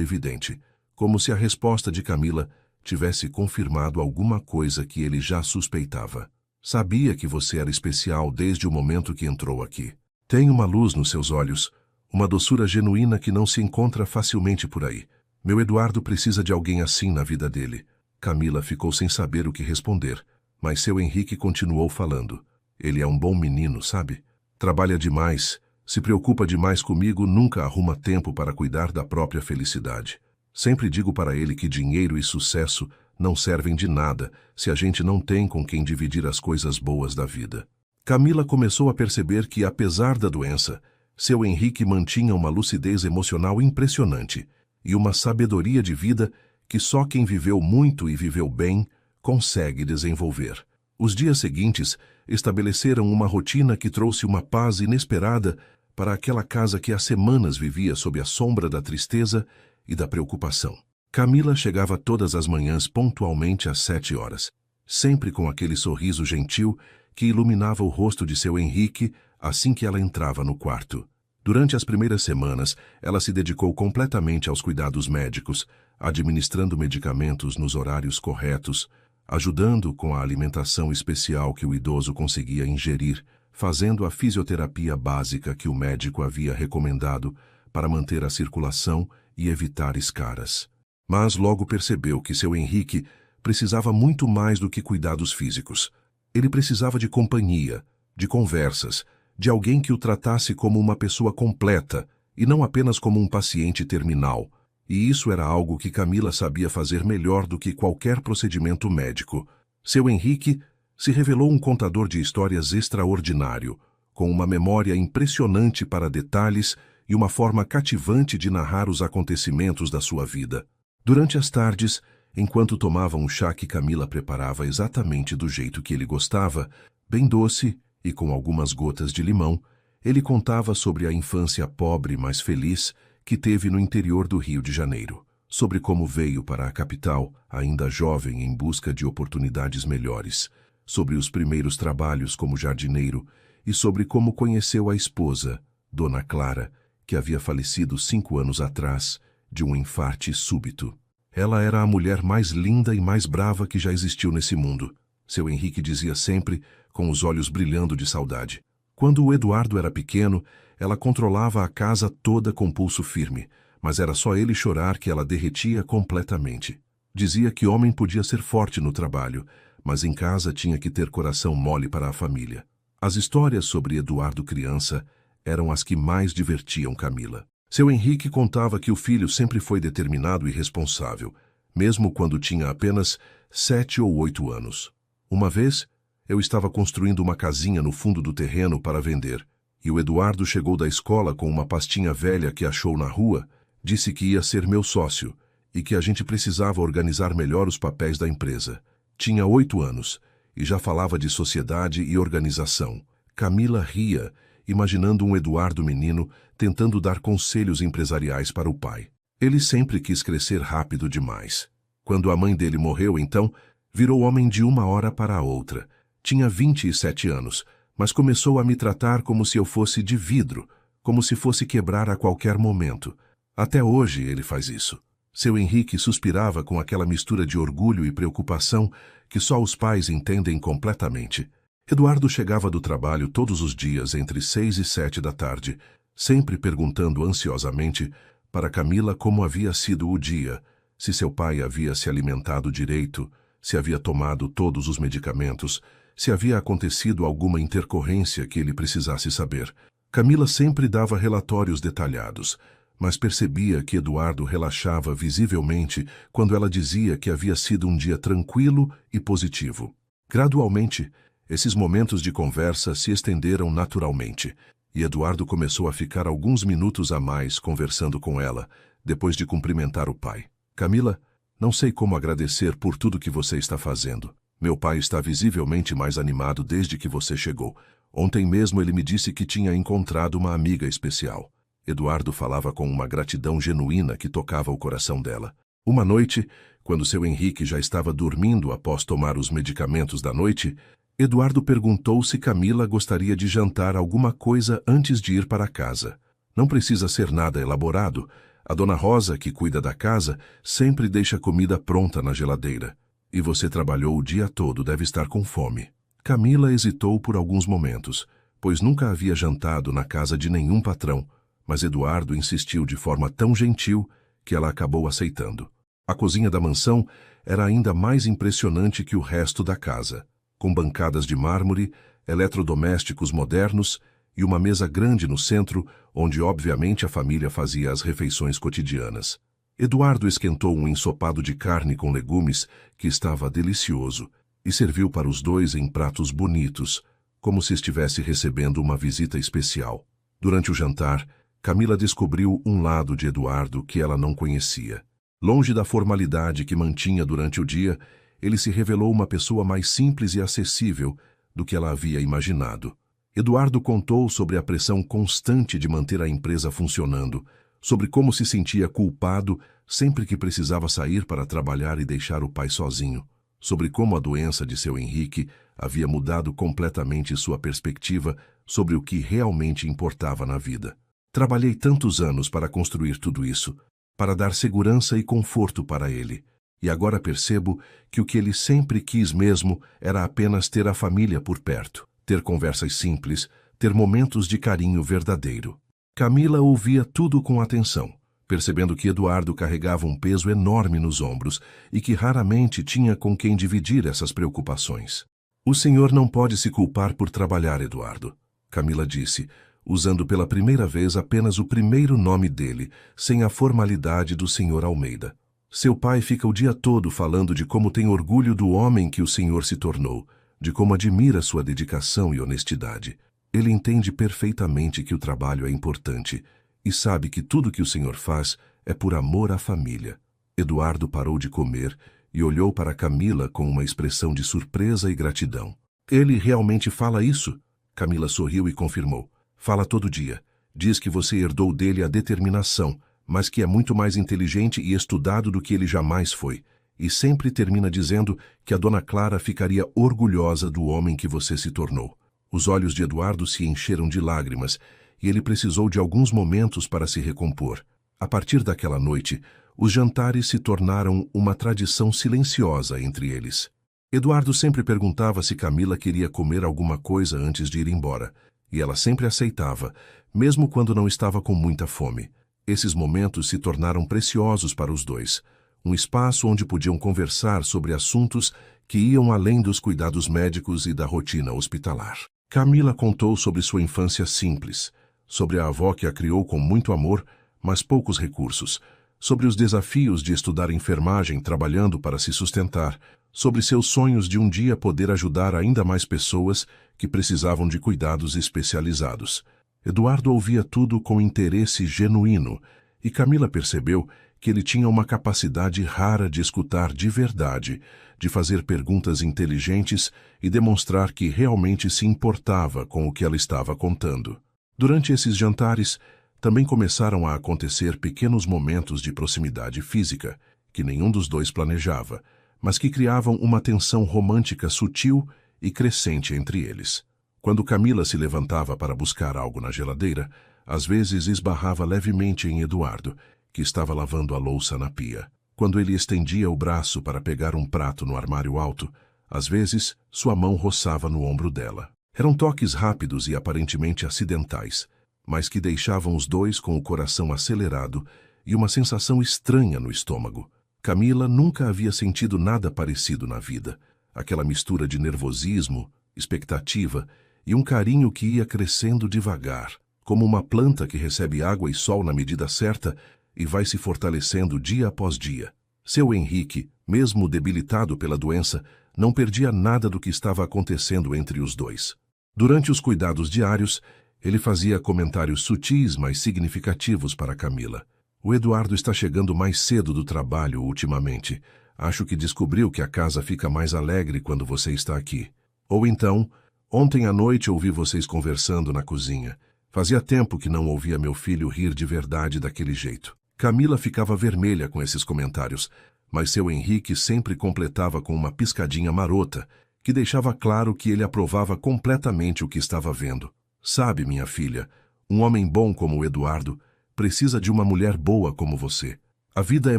evidente, como se a resposta de Camila tivesse confirmado alguma coisa que ele já suspeitava. Sabia que você era especial desde o momento que entrou aqui. Tem uma luz nos seus olhos, uma doçura genuína que não se encontra facilmente por aí. Meu Eduardo precisa de alguém assim na vida dele. Camila ficou sem saber o que responder, mas seu Henrique continuou falando. Ele é um bom menino, sabe? Trabalha demais, se preocupa demais comigo, nunca arruma tempo para cuidar da própria felicidade. Sempre digo para ele que dinheiro e sucesso não servem de nada se a gente não tem com quem dividir as coisas boas da vida. Camila começou a perceber que, apesar da doença, seu Henrique mantinha uma lucidez emocional impressionante e uma sabedoria de vida que só quem viveu muito e viveu bem consegue desenvolver. Os dias seguintes estabeleceram uma rotina que trouxe uma paz inesperada para aquela casa que há semanas vivia sob a sombra da tristeza e da preocupação. Camila chegava todas as manhãs pontualmente às 7 horas, sempre com aquele sorriso gentil que iluminava o rosto de seu Henrique assim que ela entrava no quarto. Durante as primeiras semanas, ela se dedicou completamente aos cuidados médicos, administrando medicamentos nos horários corretos, ajudando com a alimentação especial que o idoso conseguia ingerir, fazendo a fisioterapia básica que o médico havia recomendado para manter a circulação e evitar escaras. Mas logo percebeu que seu Henrique precisava muito mais do que cuidados físicos. Ele precisava de companhia, de conversas, de alguém que o tratasse como uma pessoa completa e não apenas como um paciente terminal. E isso era algo que Camila sabia fazer melhor do que qualquer procedimento médico. Seu Henrique Se revelou um contador de histórias extraordinário, com uma memória impressionante para detalhes e uma forma cativante de narrar os acontecimentos da sua vida. Durante as tardes, enquanto tomava um chá que Camila preparava exatamente do jeito que ele gostava, bem doce e com algumas gotas de limão, ele contava sobre a infância pobre, mas feliz, que teve no interior do Rio de Janeiro, sobre como veio para a capital, ainda jovem, em busca de oportunidades melhores, sobre os primeiros trabalhos como jardineiro e sobre como conheceu a esposa, Dona Clara, que havia falecido 5 anos atrás, de um infarte súbito. Ela era a mulher mais linda e mais brava que já existiu nesse mundo, seu Henrique dizia sempre, com os olhos brilhando de saudade. Quando o Eduardo era pequeno, ela controlava a casa toda com pulso firme, mas era só ele chorar que ela derretia completamente. Dizia que homem podia ser forte no trabalho, mas em casa tinha que ter coração mole para a família. As histórias sobre Eduardo criança eram as que mais divertiam Camila. Seu Henrique contava que o filho sempre foi determinado e responsável, mesmo quando tinha apenas 7 ou 8 anos. Uma vez, eu estava construindo uma casinha no fundo do terreno para vender, e o Eduardo chegou da escola com uma pastinha velha que achou na rua, disse que ia ser meu sócio e que a gente precisava organizar melhor os papéis da empresa. Tinha 8 anos e já falava de sociedade e organização. Camila ria, imaginando um Eduardo menino tentando dar conselhos empresariais para o pai. Ele sempre quis crescer rápido demais. Quando a mãe dele morreu, então, virou homem de uma hora para a outra. Tinha 27 anos, mas começou a me tratar como se eu fosse de vidro, como se fosse quebrar a qualquer momento. Até hoje ele faz isso. Seu Henrique suspirava com aquela mistura de orgulho e preocupação que só os pais entendem completamente. Eduardo chegava do trabalho todos os dias entre 6 e 7 da tarde, sempre perguntando ansiosamente para Camila como havia sido o dia, se seu pai havia se alimentado direito, se havia tomado todos os medicamentos, se havia acontecido alguma intercorrência que ele precisasse saber. Camila sempre dava relatórios detalhados, mas percebia que Eduardo relaxava visivelmente quando ela dizia que havia sido um dia tranquilo e positivo. Gradualmente, esses momentos de conversa se estenderam naturalmente, e Eduardo começou a ficar alguns minutos a mais conversando com ela, depois de cumprimentar o pai. Camila, não sei como agradecer por tudo que você está fazendo. Meu pai está visivelmente mais animado desde que você chegou. Ontem mesmo ele me disse que tinha encontrado uma amiga especial. Eduardo falava com uma gratidão genuína que tocava o coração dela. Uma noite, quando seu Henrique já estava dormindo após tomar os medicamentos da noite, Eduardo perguntou se Camila gostaria de jantar alguma coisa antes de ir para casa. Não precisa ser nada elaborado. A Dona Rosa, que cuida da casa, sempre deixa comida pronta na geladeira. E você trabalhou o dia todo, deve estar com fome. Camila hesitou por alguns momentos, pois nunca havia jantado na casa de nenhum patrão, mas Eduardo insistiu de forma tão gentil que ela acabou aceitando. A cozinha da mansão era ainda mais impressionante que o resto da casa, com bancadas de mármore, eletrodomésticos modernos e uma mesa grande no centro, onde obviamente a família fazia as refeições cotidianas. Eduardo esquentou um ensopado de carne com legumes que estava delicioso e serviu para os dois em pratos bonitos, como se estivesse recebendo uma visita especial. Durante o jantar, Camila descobriu um lado de Eduardo que ela não conhecia. Longe da formalidade que mantinha durante o dia, ele se revelou uma pessoa mais simples e acessível do que ela havia imaginado. Eduardo contou sobre a pressão constante de manter a empresa funcionando, sobre como se sentia culpado sempre que precisava sair para trabalhar e deixar o pai sozinho, sobre como a doença de seu Henrique havia mudado completamente sua perspectiva sobre o que realmente importava na vida. Trabalhei tantos anos para construir tudo isso, para dar segurança e conforto para ele, e agora percebo que o que ele sempre quis mesmo era apenas ter a família por perto, ter conversas simples, ter momentos de carinho verdadeiro. Camila ouvia tudo com atenção, percebendo que Eduardo carregava um peso enorme nos ombros e que raramente tinha com quem dividir essas preocupações. O senhor não pode se culpar por trabalhar, Eduardo, Camila disse, usando pela primeira vez apenas o primeiro nome dele, sem a formalidade do senhor Almeida. Seu pai fica o dia todo falando de como tem orgulho do homem que o senhor se tornou, de como admira sua dedicação e honestidade. Ele entende perfeitamente que o trabalho é importante e sabe que tudo que o senhor faz é por amor à família. Eduardo parou de comer e olhou para Camila com uma expressão de surpresa e gratidão. Ele realmente fala isso? Camila sorriu e confirmou. Fala todo dia. Diz que você herdou dele a determinação, mas que é muito mais inteligente e estudado do que ele jamais foi. E sempre termina dizendo que a dona Clara ficaria orgulhosa do homem que você se tornou. Os olhos de Eduardo se encheram de lágrimas e ele precisou de alguns momentos para se recompor. A partir daquela noite, os jantares se tornaram uma tradição silenciosa entre eles. Eduardo sempre perguntava se Camila queria comer alguma coisa antes de ir embora, e ela sempre aceitava, mesmo quando não estava com muita fome. Esses momentos se tornaram preciosos para os dois, um espaço onde podiam conversar sobre assuntos que iam além dos cuidados médicos e da rotina hospitalar. Camila contou sobre sua infância simples, sobre a avó que a criou com muito amor, mas poucos recursos, sobre os desafios de estudar enfermagem trabalhando para se sustentar, sobre seus sonhos de um dia poder ajudar ainda mais pessoas que precisavam de cuidados especializados. Eduardo ouvia tudo com interesse genuíno, e Camila percebeu que ele tinha uma capacidade rara de escutar de verdade, de fazer perguntas inteligentes e demonstrar que realmente se importava com o que ela estava contando. Durante esses jantares, também começaram a acontecer pequenos momentos de proximidade física, que nenhum dos dois planejava, mas que criavam uma tensão romântica sutil e crescente entre eles. Quando Camila se levantava para buscar algo na geladeira, às vezes esbarrava levemente em Eduardo, que estava lavando a louça na pia. Quando ele estendia o braço para pegar um prato no armário alto, às vezes sua mão roçava no ombro dela. Eram toques rápidos e aparentemente acidentais, mas que deixavam os dois com o coração acelerado e uma sensação estranha no estômago. Camila nunca havia sentido nada parecido na vida. Aquela mistura de nervosismo, expectativa e um carinho que ia crescendo devagar, como uma planta que recebe água e sol na medida certa e vai se fortalecendo dia após dia. Seu Henrique, mesmo debilitado pela doença, não perdia nada do que estava acontecendo entre os dois. Durante os cuidados diários, ele fazia comentários sutis, mas significativos para Camila. O Eduardo está chegando mais cedo do trabalho ultimamente. Acho que descobriu que a casa fica mais alegre quando você está aqui. Ou então, ontem à noite ouvi vocês conversando na cozinha. Fazia tempo que não ouvia meu filho rir de verdade daquele jeito. Camila ficava vermelha com esses comentários, mas seu Henrique sempre completava com uma piscadinha marota, que deixava claro que ele aprovava completamente o que estava vendo. Sabe, minha filha, um homem bom como o Eduardo precisa de uma mulher boa como você. A vida é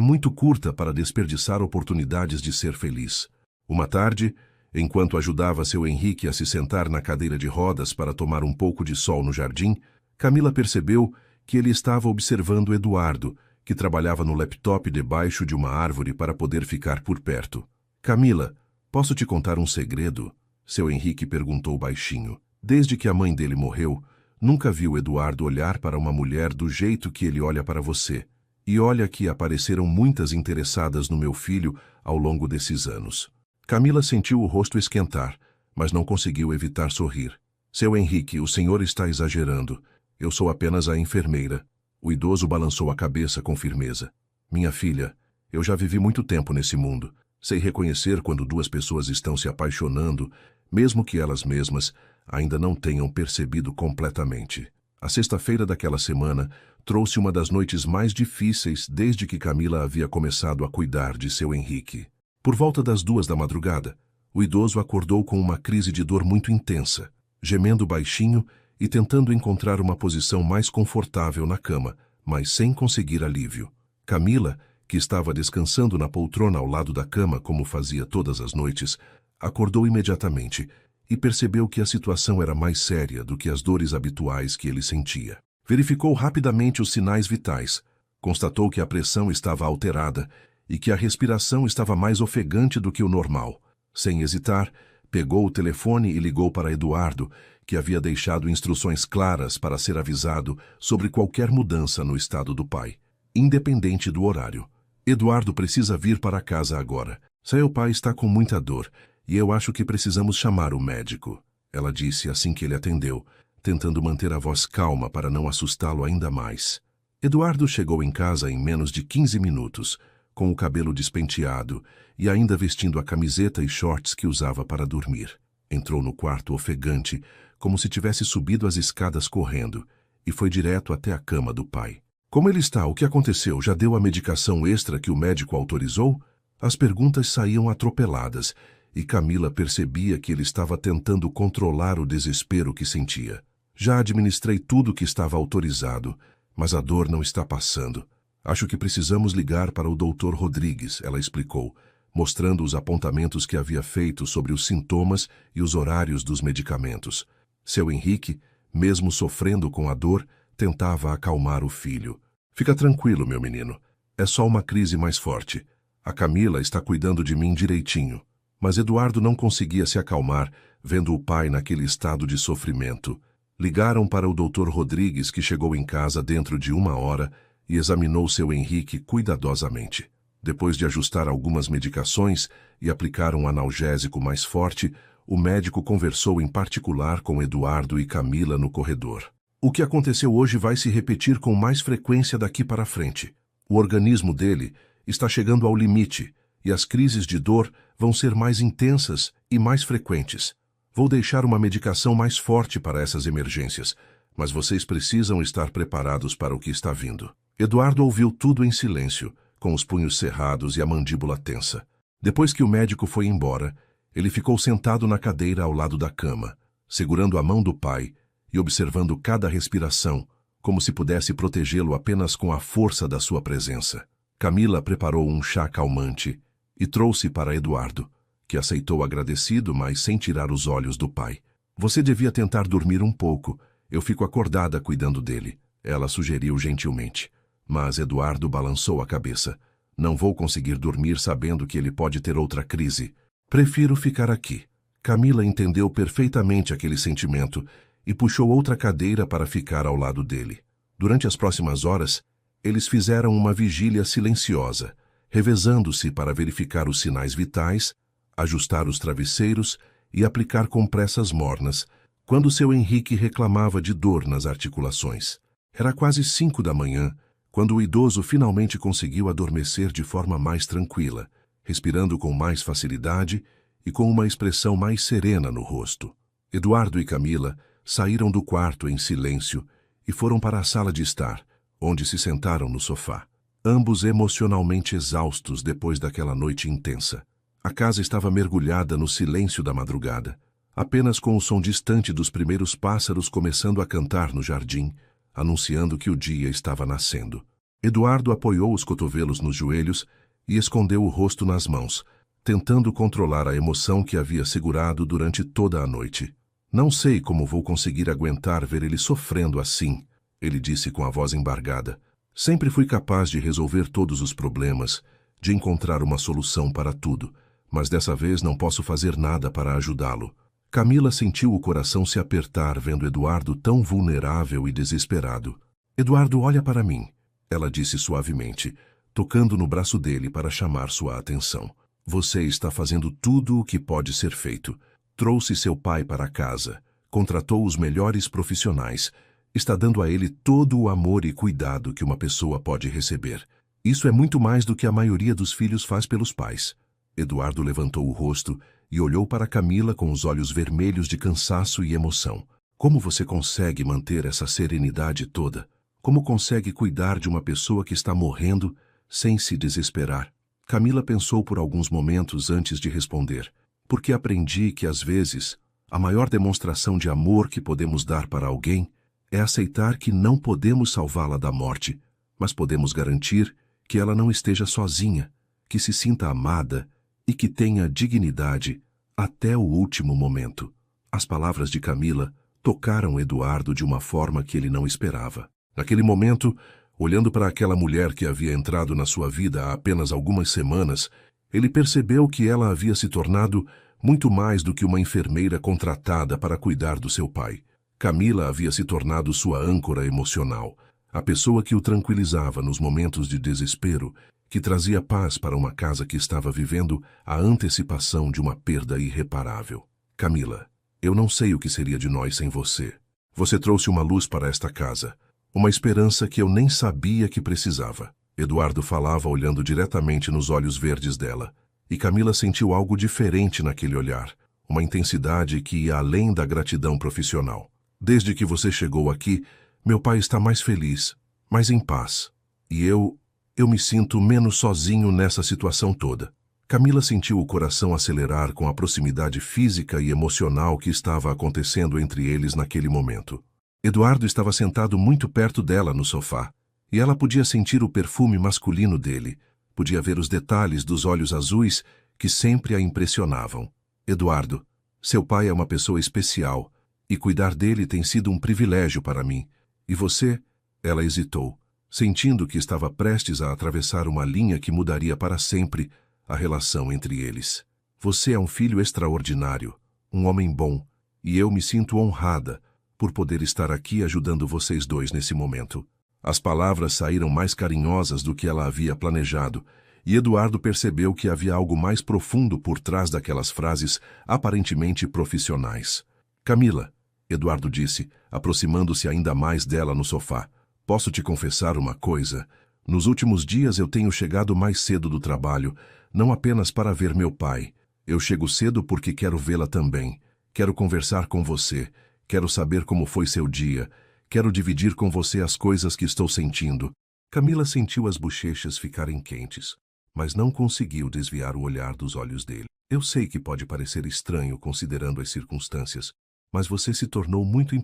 muito curta para desperdiçar oportunidades de ser feliz. Uma tarde, enquanto ajudava seu Henrique a se sentar na cadeira de rodas para tomar um pouco de sol no jardim, Camila percebeu que ele estava observando Eduardo, que trabalhava no laptop debaixo de uma árvore para poder ficar por perto. Camila, posso te contar um segredo? Seu Henrique perguntou baixinho. Desde que a mãe dele morreu, nunca viu Eduardo olhar para uma mulher do jeito que ele olha para você. E olha que apareceram muitas interessadas no meu filho ao longo desses anos. Camila sentiu o rosto esquentar, mas não conseguiu evitar sorrir. Seu Henrique, o senhor está exagerando. Eu sou apenas a enfermeira. O idoso balançou a cabeça com firmeza. Minha filha, eu já vivi muito tempo nesse mundo. Sei reconhecer quando duas pessoas estão se apaixonando, mesmo que elas mesmas ainda não tenham percebido completamente. A sexta-feira daquela semana trouxe uma das noites mais difíceis desde que Camila havia começado a cuidar de seu Henrique. Por volta das 2 da madrugada, o idoso acordou com uma crise de dor muito intensa, gemendo baixinho e tentando encontrar uma posição mais confortável na cama, mas sem conseguir alívio. Camila, que estava descansando na poltrona ao lado da cama como fazia todas as noites, acordou imediatamente e percebeu que a situação era mais séria do que as dores habituais que ele sentia. Verificou rapidamente os sinais vitais, constatou que a pressão estava alterada e que a respiração estava mais ofegante do que o normal. Sem hesitar, pegou o telefone e ligou para Eduardo, que havia deixado instruções claras para ser avisado sobre qualquer mudança no estado do pai, independente do horário. Eduardo precisa vir para casa agora. Seu pai está com muita dor E eu acho que precisamos chamar o médico, ela disse assim que ele atendeu, tentando manter a voz calma para não assustá-lo ainda mais. Eduardo chegou em casa em menos de 15 minutos, com o cabelo despenteado e ainda vestindo a camiseta e shorts que usava para dormir. Entrou no quarto ofegante, como se tivesse subido as escadas correndo, e foi direto até a cama do pai. Como ele está? O que aconteceu? Já deu a medicação extra que o médico autorizou? As perguntas saíam atropeladas, e Camila percebia que ele estava tentando controlar o desespero que sentia. Já administrei tudo que estava autorizado, mas a dor não está passando. Acho que precisamos ligar para o Dr. Rodrigues, ela explicou, mostrando os apontamentos que havia feito sobre os sintomas e os horários dos medicamentos. Seu Henrique, mesmo sofrendo com a dor, tentava acalmar o filho. Fica tranquilo, meu menino. É só uma crise mais forte. A Camila está cuidando de mim direitinho. Mas Eduardo não conseguia se acalmar, vendo o pai naquele estado de sofrimento. Ligaram para o Dr. Rodrigues, que chegou em casa dentro de 1 hora e examinou seu Henrique cuidadosamente. Depois de ajustar algumas medicações e aplicar um analgésico mais forte, o médico conversou em particular com Eduardo e Camila no corredor. O que aconteceu hoje vai se repetir com mais frequência daqui para frente. O organismo dele está chegando ao limite e as crises de dor vão ser mais intensas e mais frequentes. Vou deixar uma medicação mais forte para essas emergências, mas vocês precisam estar preparados para o que está vindo. Eduardo ouviu tudo em silêncio, com os punhos cerrados e a mandíbula tensa. Depois que o médico foi embora, ele ficou sentado na cadeira ao lado da cama, segurando a mão do pai e observando cada respiração, como se pudesse protegê-lo apenas com a força da sua presença. Camila preparou um chá calmante e trouxe para Eduardo, que aceitou agradecido, mas sem tirar os olhos do pai. Você devia tentar dormir um pouco. Eu fico acordada cuidando dele, ela sugeriu gentilmente. Mas Eduardo balançou a cabeça. Não vou conseguir dormir sabendo que ele pode ter outra crise. Prefiro ficar aqui. Camila entendeu perfeitamente aquele sentimento e puxou outra cadeira para ficar ao lado dele. Durante as próximas horas, eles fizeram uma vigília silenciosa, revezando-se para verificar os sinais vitais, ajustar os travesseiros e aplicar compressas mornas, quando seu Henrique reclamava de dor nas articulações. Era quase 5 da manhã, quando o idoso finalmente conseguiu adormecer de forma mais tranquila, respirando com mais facilidade e com uma expressão mais serena no rosto. Eduardo e Camila saíram do quarto em silêncio e foram para a sala de estar, onde se sentaram no sofá, ambos emocionalmente exaustos depois daquela noite intensa. A casa estava mergulhada no silêncio da madrugada, apenas com o som distante dos primeiros pássaros começando a cantar no jardim, anunciando que o dia estava nascendo. Eduardo apoiou os cotovelos nos joelhos e escondeu o rosto nas mãos, tentando controlar a emoção que havia segurado durante toda a noite. Não sei como vou conseguir aguentar ver ele sofrendo assim, ele disse com a voz embargada. Sempre fui capaz de resolver todos os problemas, de encontrar uma solução para tudo, mas dessa vez não posso fazer nada para ajudá-lo. Camila sentiu o coração se apertar vendo Eduardo tão vulnerável e desesperado. Eduardo, olha para mim, ela disse suavemente, tocando no braço dele para chamar sua atenção. Você está fazendo tudo o que pode ser feito. Trouxe seu pai para casa, contratou os melhores profissionais, está dando a ele todo o amor e cuidado que uma pessoa pode receber. Isso é muito mais do que a maioria dos filhos faz pelos pais. Eduardo levantou o rosto e olhou para Camila com os olhos vermelhos de cansaço e emoção. Como você consegue manter essa serenidade toda? Como consegue cuidar de uma pessoa que está morrendo sem se desesperar? Camila pensou por alguns momentos antes de responder. Porque aprendi que, às vezes, a maior demonstração de amor que podemos dar para alguém é aceitar que não podemos salvá-la da morte, mas podemos garantir que ela não esteja sozinha, que se sinta amada e que tenha dignidade até o último momento. As palavras de Camila tocaram Eduardo de uma forma que ele não esperava. Naquele momento, olhando para aquela mulher que havia entrado na sua vida há apenas algumas semanas, ele percebeu que ela havia se tornado muito mais do que uma enfermeira contratada para cuidar do seu pai. Camila havia se tornado sua âncora emocional, a pessoa que o tranquilizava nos momentos de desespero que trazia paz para uma casa que estava vivendo a antecipação de uma perda irreparável. Camila, eu não sei o que seria de nós sem você. Você trouxe uma luz para esta casa, uma esperança que eu nem sabia que precisava. Eduardo falava olhando diretamente nos olhos verdes dela, e Camila sentiu algo diferente naquele olhar, uma intensidade que ia além da gratidão profissional. Desde que você chegou aqui, meu pai está mais feliz, mais em paz. E eu me sinto menos sozinho nessa situação toda. Camila sentiu o coração acelerar com a proximidade física e emocional que estava acontecendo entre eles naquele momento. Eduardo estava sentado muito perto dela no sofá, e ela podia sentir o perfume masculino dele, podia ver os detalhes dos olhos azuis que sempre a impressionavam. Eduardo, seu pai é uma pessoa especial, e cuidar dele tem sido um privilégio para mim. E você? Ela hesitou, sentindo que estava prestes a atravessar uma linha que mudaria para sempre a relação entre eles. Você é um filho extraordinário, um homem bom, e eu me sinto honrada por poder estar aqui ajudando vocês dois nesse momento. As palavras saíram mais carinhosas do que ela havia planejado, e Eduardo percebeu que havia algo mais profundo por trás daquelas frases aparentemente profissionais. Camila, Eduardo disse, aproximando-se ainda mais dela no sofá, posso te confessar uma coisa? Nos últimos dias eu tenho chegado mais cedo do trabalho, não apenas para ver meu pai. Eu chego cedo porque quero vê-la também. Quero conversar com você. Quero saber como foi seu dia. Quero dividir com você as coisas que estou sentindo. Camila sentiu as bochechas ficarem quentes, mas não conseguiu desviar o olhar dos olhos dele. Eu sei que pode parecer estranho considerando as circunstâncias, mas você se tornou muito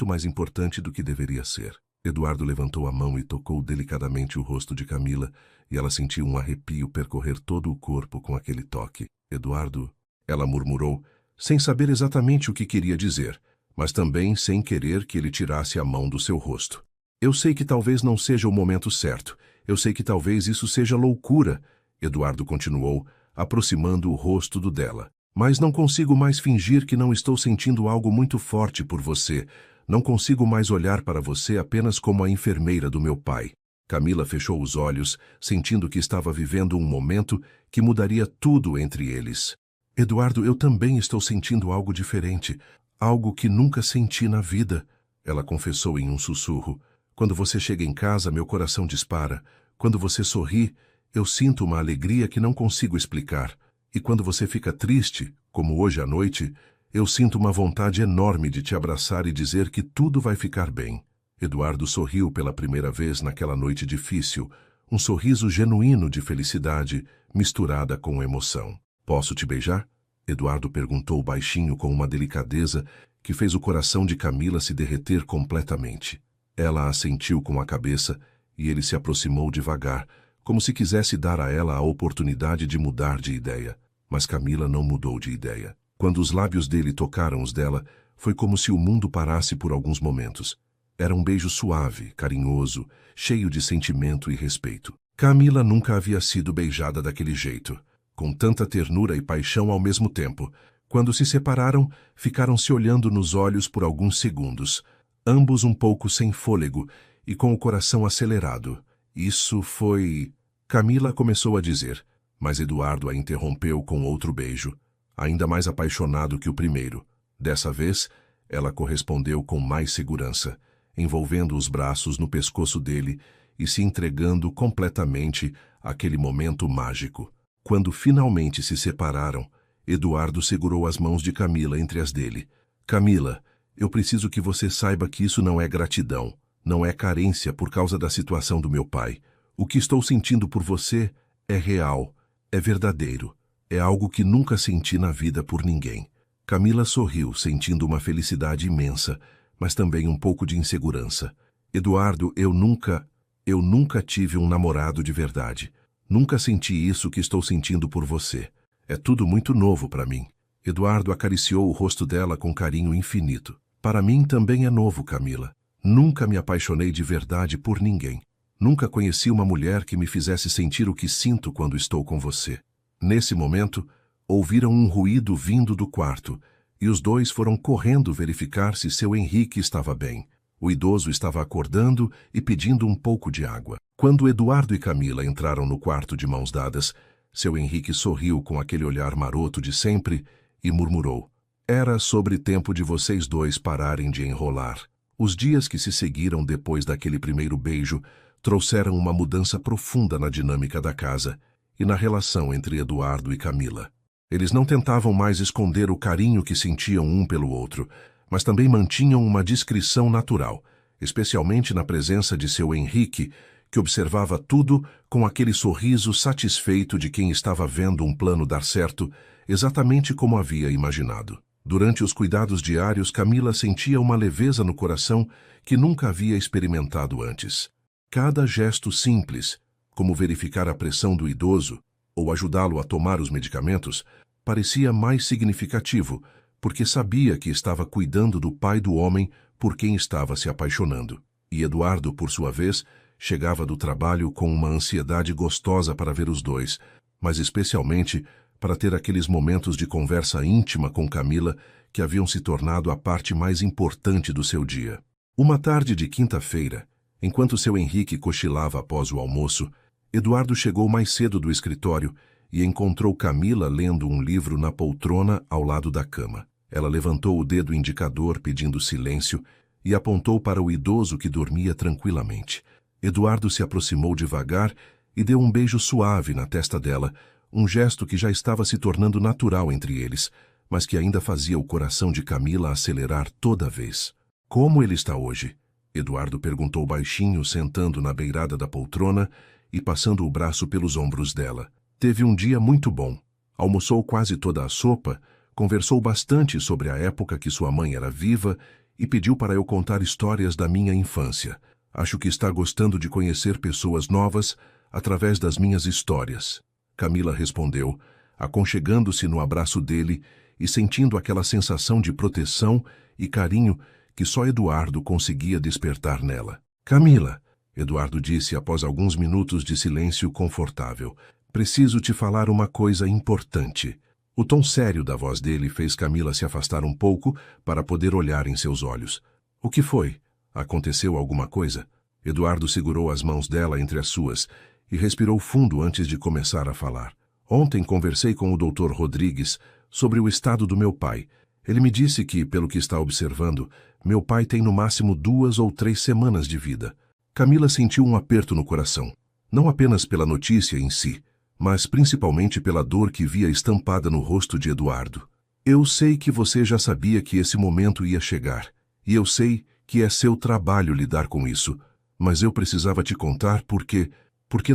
mais importante do que deveria ser. Eduardo levantou a mão e tocou delicadamente o rosto de Camila, e ela sentiu um arrepio percorrer todo o corpo com aquele toque. Eduardo, ela murmurou, sem saber exatamente o que queria dizer, mas também sem querer que ele tirasse a mão do seu rosto. Eu sei que talvez não seja o momento certo. Eu sei que talvez isso seja loucura, Eduardo continuou, aproximando o rosto do dela. Mas não consigo mais fingir que não estou sentindo algo muito forte por você. Não consigo mais olhar para você apenas como a enfermeira do meu pai. Camila fechou os olhos, sentindo que estava vivendo um momento que mudaria tudo entre eles. Eduardo, eu também estou sentindo algo diferente. Algo que nunca senti na vida, ela confessou em um sussurro. Quando você chega em casa, meu coração dispara. Quando você sorri, eu sinto uma alegria que não consigo explicar. E quando você fica triste, como hoje à noite, eu sinto uma vontade enorme de te abraçar e dizer que tudo vai ficar bem. Eduardo sorriu pela primeira vez naquela noite difícil, um sorriso genuíno de felicidade, misturada com emoção. Posso te beijar? Eduardo perguntou baixinho com uma delicadeza que fez o coração de Camila se derreter completamente. Ela assentiu com a cabeça e ele se aproximou devagar, como se quisesse dar a ela a oportunidade de mudar de ideia. Mas Camila não mudou de ideia. Quando os lábios dele tocaram os dela, foi como se o mundo parasse por alguns momentos. Era um beijo suave, carinhoso, cheio de sentimento e respeito. Camila nunca havia sido beijada daquele jeito, com tanta ternura e paixão ao mesmo tempo. Quando se separaram, ficaram se olhando nos olhos por alguns segundos, ambos um pouco sem fôlego e com o coração acelerado. Isso foi... Camila começou a dizer, mas Eduardo a interrompeu com outro beijo, ainda mais apaixonado que o primeiro. Dessa vez, ela correspondeu com mais segurança, envolvendo os braços no pescoço dele e se entregando completamente àquele momento mágico. Quando finalmente se separaram, Eduardo segurou as mãos de Camila entre as dele. Camila, eu preciso que você saiba que isso não é gratidão, não é carência por causa da situação do meu pai. O que estou sentindo por você é real, é verdadeiro, é algo que nunca senti na vida por ninguém. Camila sorriu, sentindo uma felicidade imensa, mas também um pouco de insegurança. Eduardo, eu nunca tive um namorado de verdade. Nunca senti isso que estou sentindo por você. É tudo muito novo para mim. Eduardo acariciou o rosto dela com carinho infinito. Para mim também é novo, Camila. Nunca me apaixonei de verdade por ninguém. Nunca conheci uma mulher que me fizesse sentir o que sinto quando estou com você. Nesse momento, ouviram um ruído vindo do quarto, e os dois foram correndo verificar se seu Henrique estava bem. O idoso estava acordando e pedindo um pouco de água. Quando Eduardo e Camila entraram no quarto de mãos dadas, seu Henrique sorriu com aquele olhar maroto de sempre e murmurou: "Era sobre tempo de vocês dois pararem de enrolar." Os dias que se seguiram depois daquele primeiro beijo trouxeram uma mudança profunda na dinâmica da casa e na relação entre Eduardo e Camila. Eles não tentavam mais esconder o carinho que sentiam um pelo outro, mas também mantinham uma discrição natural, especialmente na presença de seu Henrique, que observava tudo com aquele sorriso satisfeito de quem estava vendo um plano dar certo, exatamente como havia imaginado. Durante os cuidados diários, Camila sentia uma leveza no coração que nunca havia experimentado antes. Cada gesto simples, como verificar a pressão do idoso ou ajudá-lo a tomar os medicamentos, parecia mais significativo, porque sabia que estava cuidando do pai do homem por quem estava se apaixonando. E Eduardo, por sua vez, chegava do trabalho com uma ansiedade gostosa para ver os dois, mas especialmente para ter aqueles momentos de conversa íntima com Camila que haviam se tornado a parte mais importante do seu dia. Uma tarde de quinta-feira, enquanto seu Henrique cochilava após o almoço, Eduardo chegou mais cedo do escritório e encontrou Camila lendo um livro na poltrona ao lado da cama. Ela levantou o dedo indicador pedindo silêncio e apontou para o idoso que dormia tranquilamente. Eduardo se aproximou devagar e deu um beijo suave na testa dela, um gesto que já estava se tornando natural entre eles, mas que ainda fazia o coração de Camila acelerar toda vez. "Como ele está hoje?" Eduardo perguntou baixinho, sentando na beirada da poltrona e passando o braço pelos ombros dela. "Teve um dia muito bom. Almoçou quase toda a sopa, conversou bastante sobre a época que sua mãe era viva e pediu para eu contar histórias da minha infância. Acho que está gostando de conhecer pessoas novas através das minhas histórias." Camila respondeu, aconchegando-se no abraço dele e sentindo aquela sensação de proteção e carinho que só Eduardo conseguia despertar nela. "Camila", Eduardo disse após alguns minutos de silêncio confortável, "preciso te falar uma coisa importante." O tom sério da voz dele fez Camila se afastar um pouco para poder olhar em seus olhos. "O que foi? Aconteceu alguma coisa?" Eduardo segurou as mãos dela entre as suas e respirou fundo antes de começar a falar. "Ontem conversei com o Dr. Rodrigues sobre o estado do meu pai. Ele me disse que, pelo que está observando, meu pai tem no máximo 2 ou 3 semanas de vida." Camila sentiu um aperto no coração, não apenas pela notícia em si, mas principalmente pela dor que via estampada no rosto de Eduardo. "Eu sei que você já sabia que esse momento ia chegar, e eu sei que é seu trabalho lidar com isso, mas eu precisava te contar porque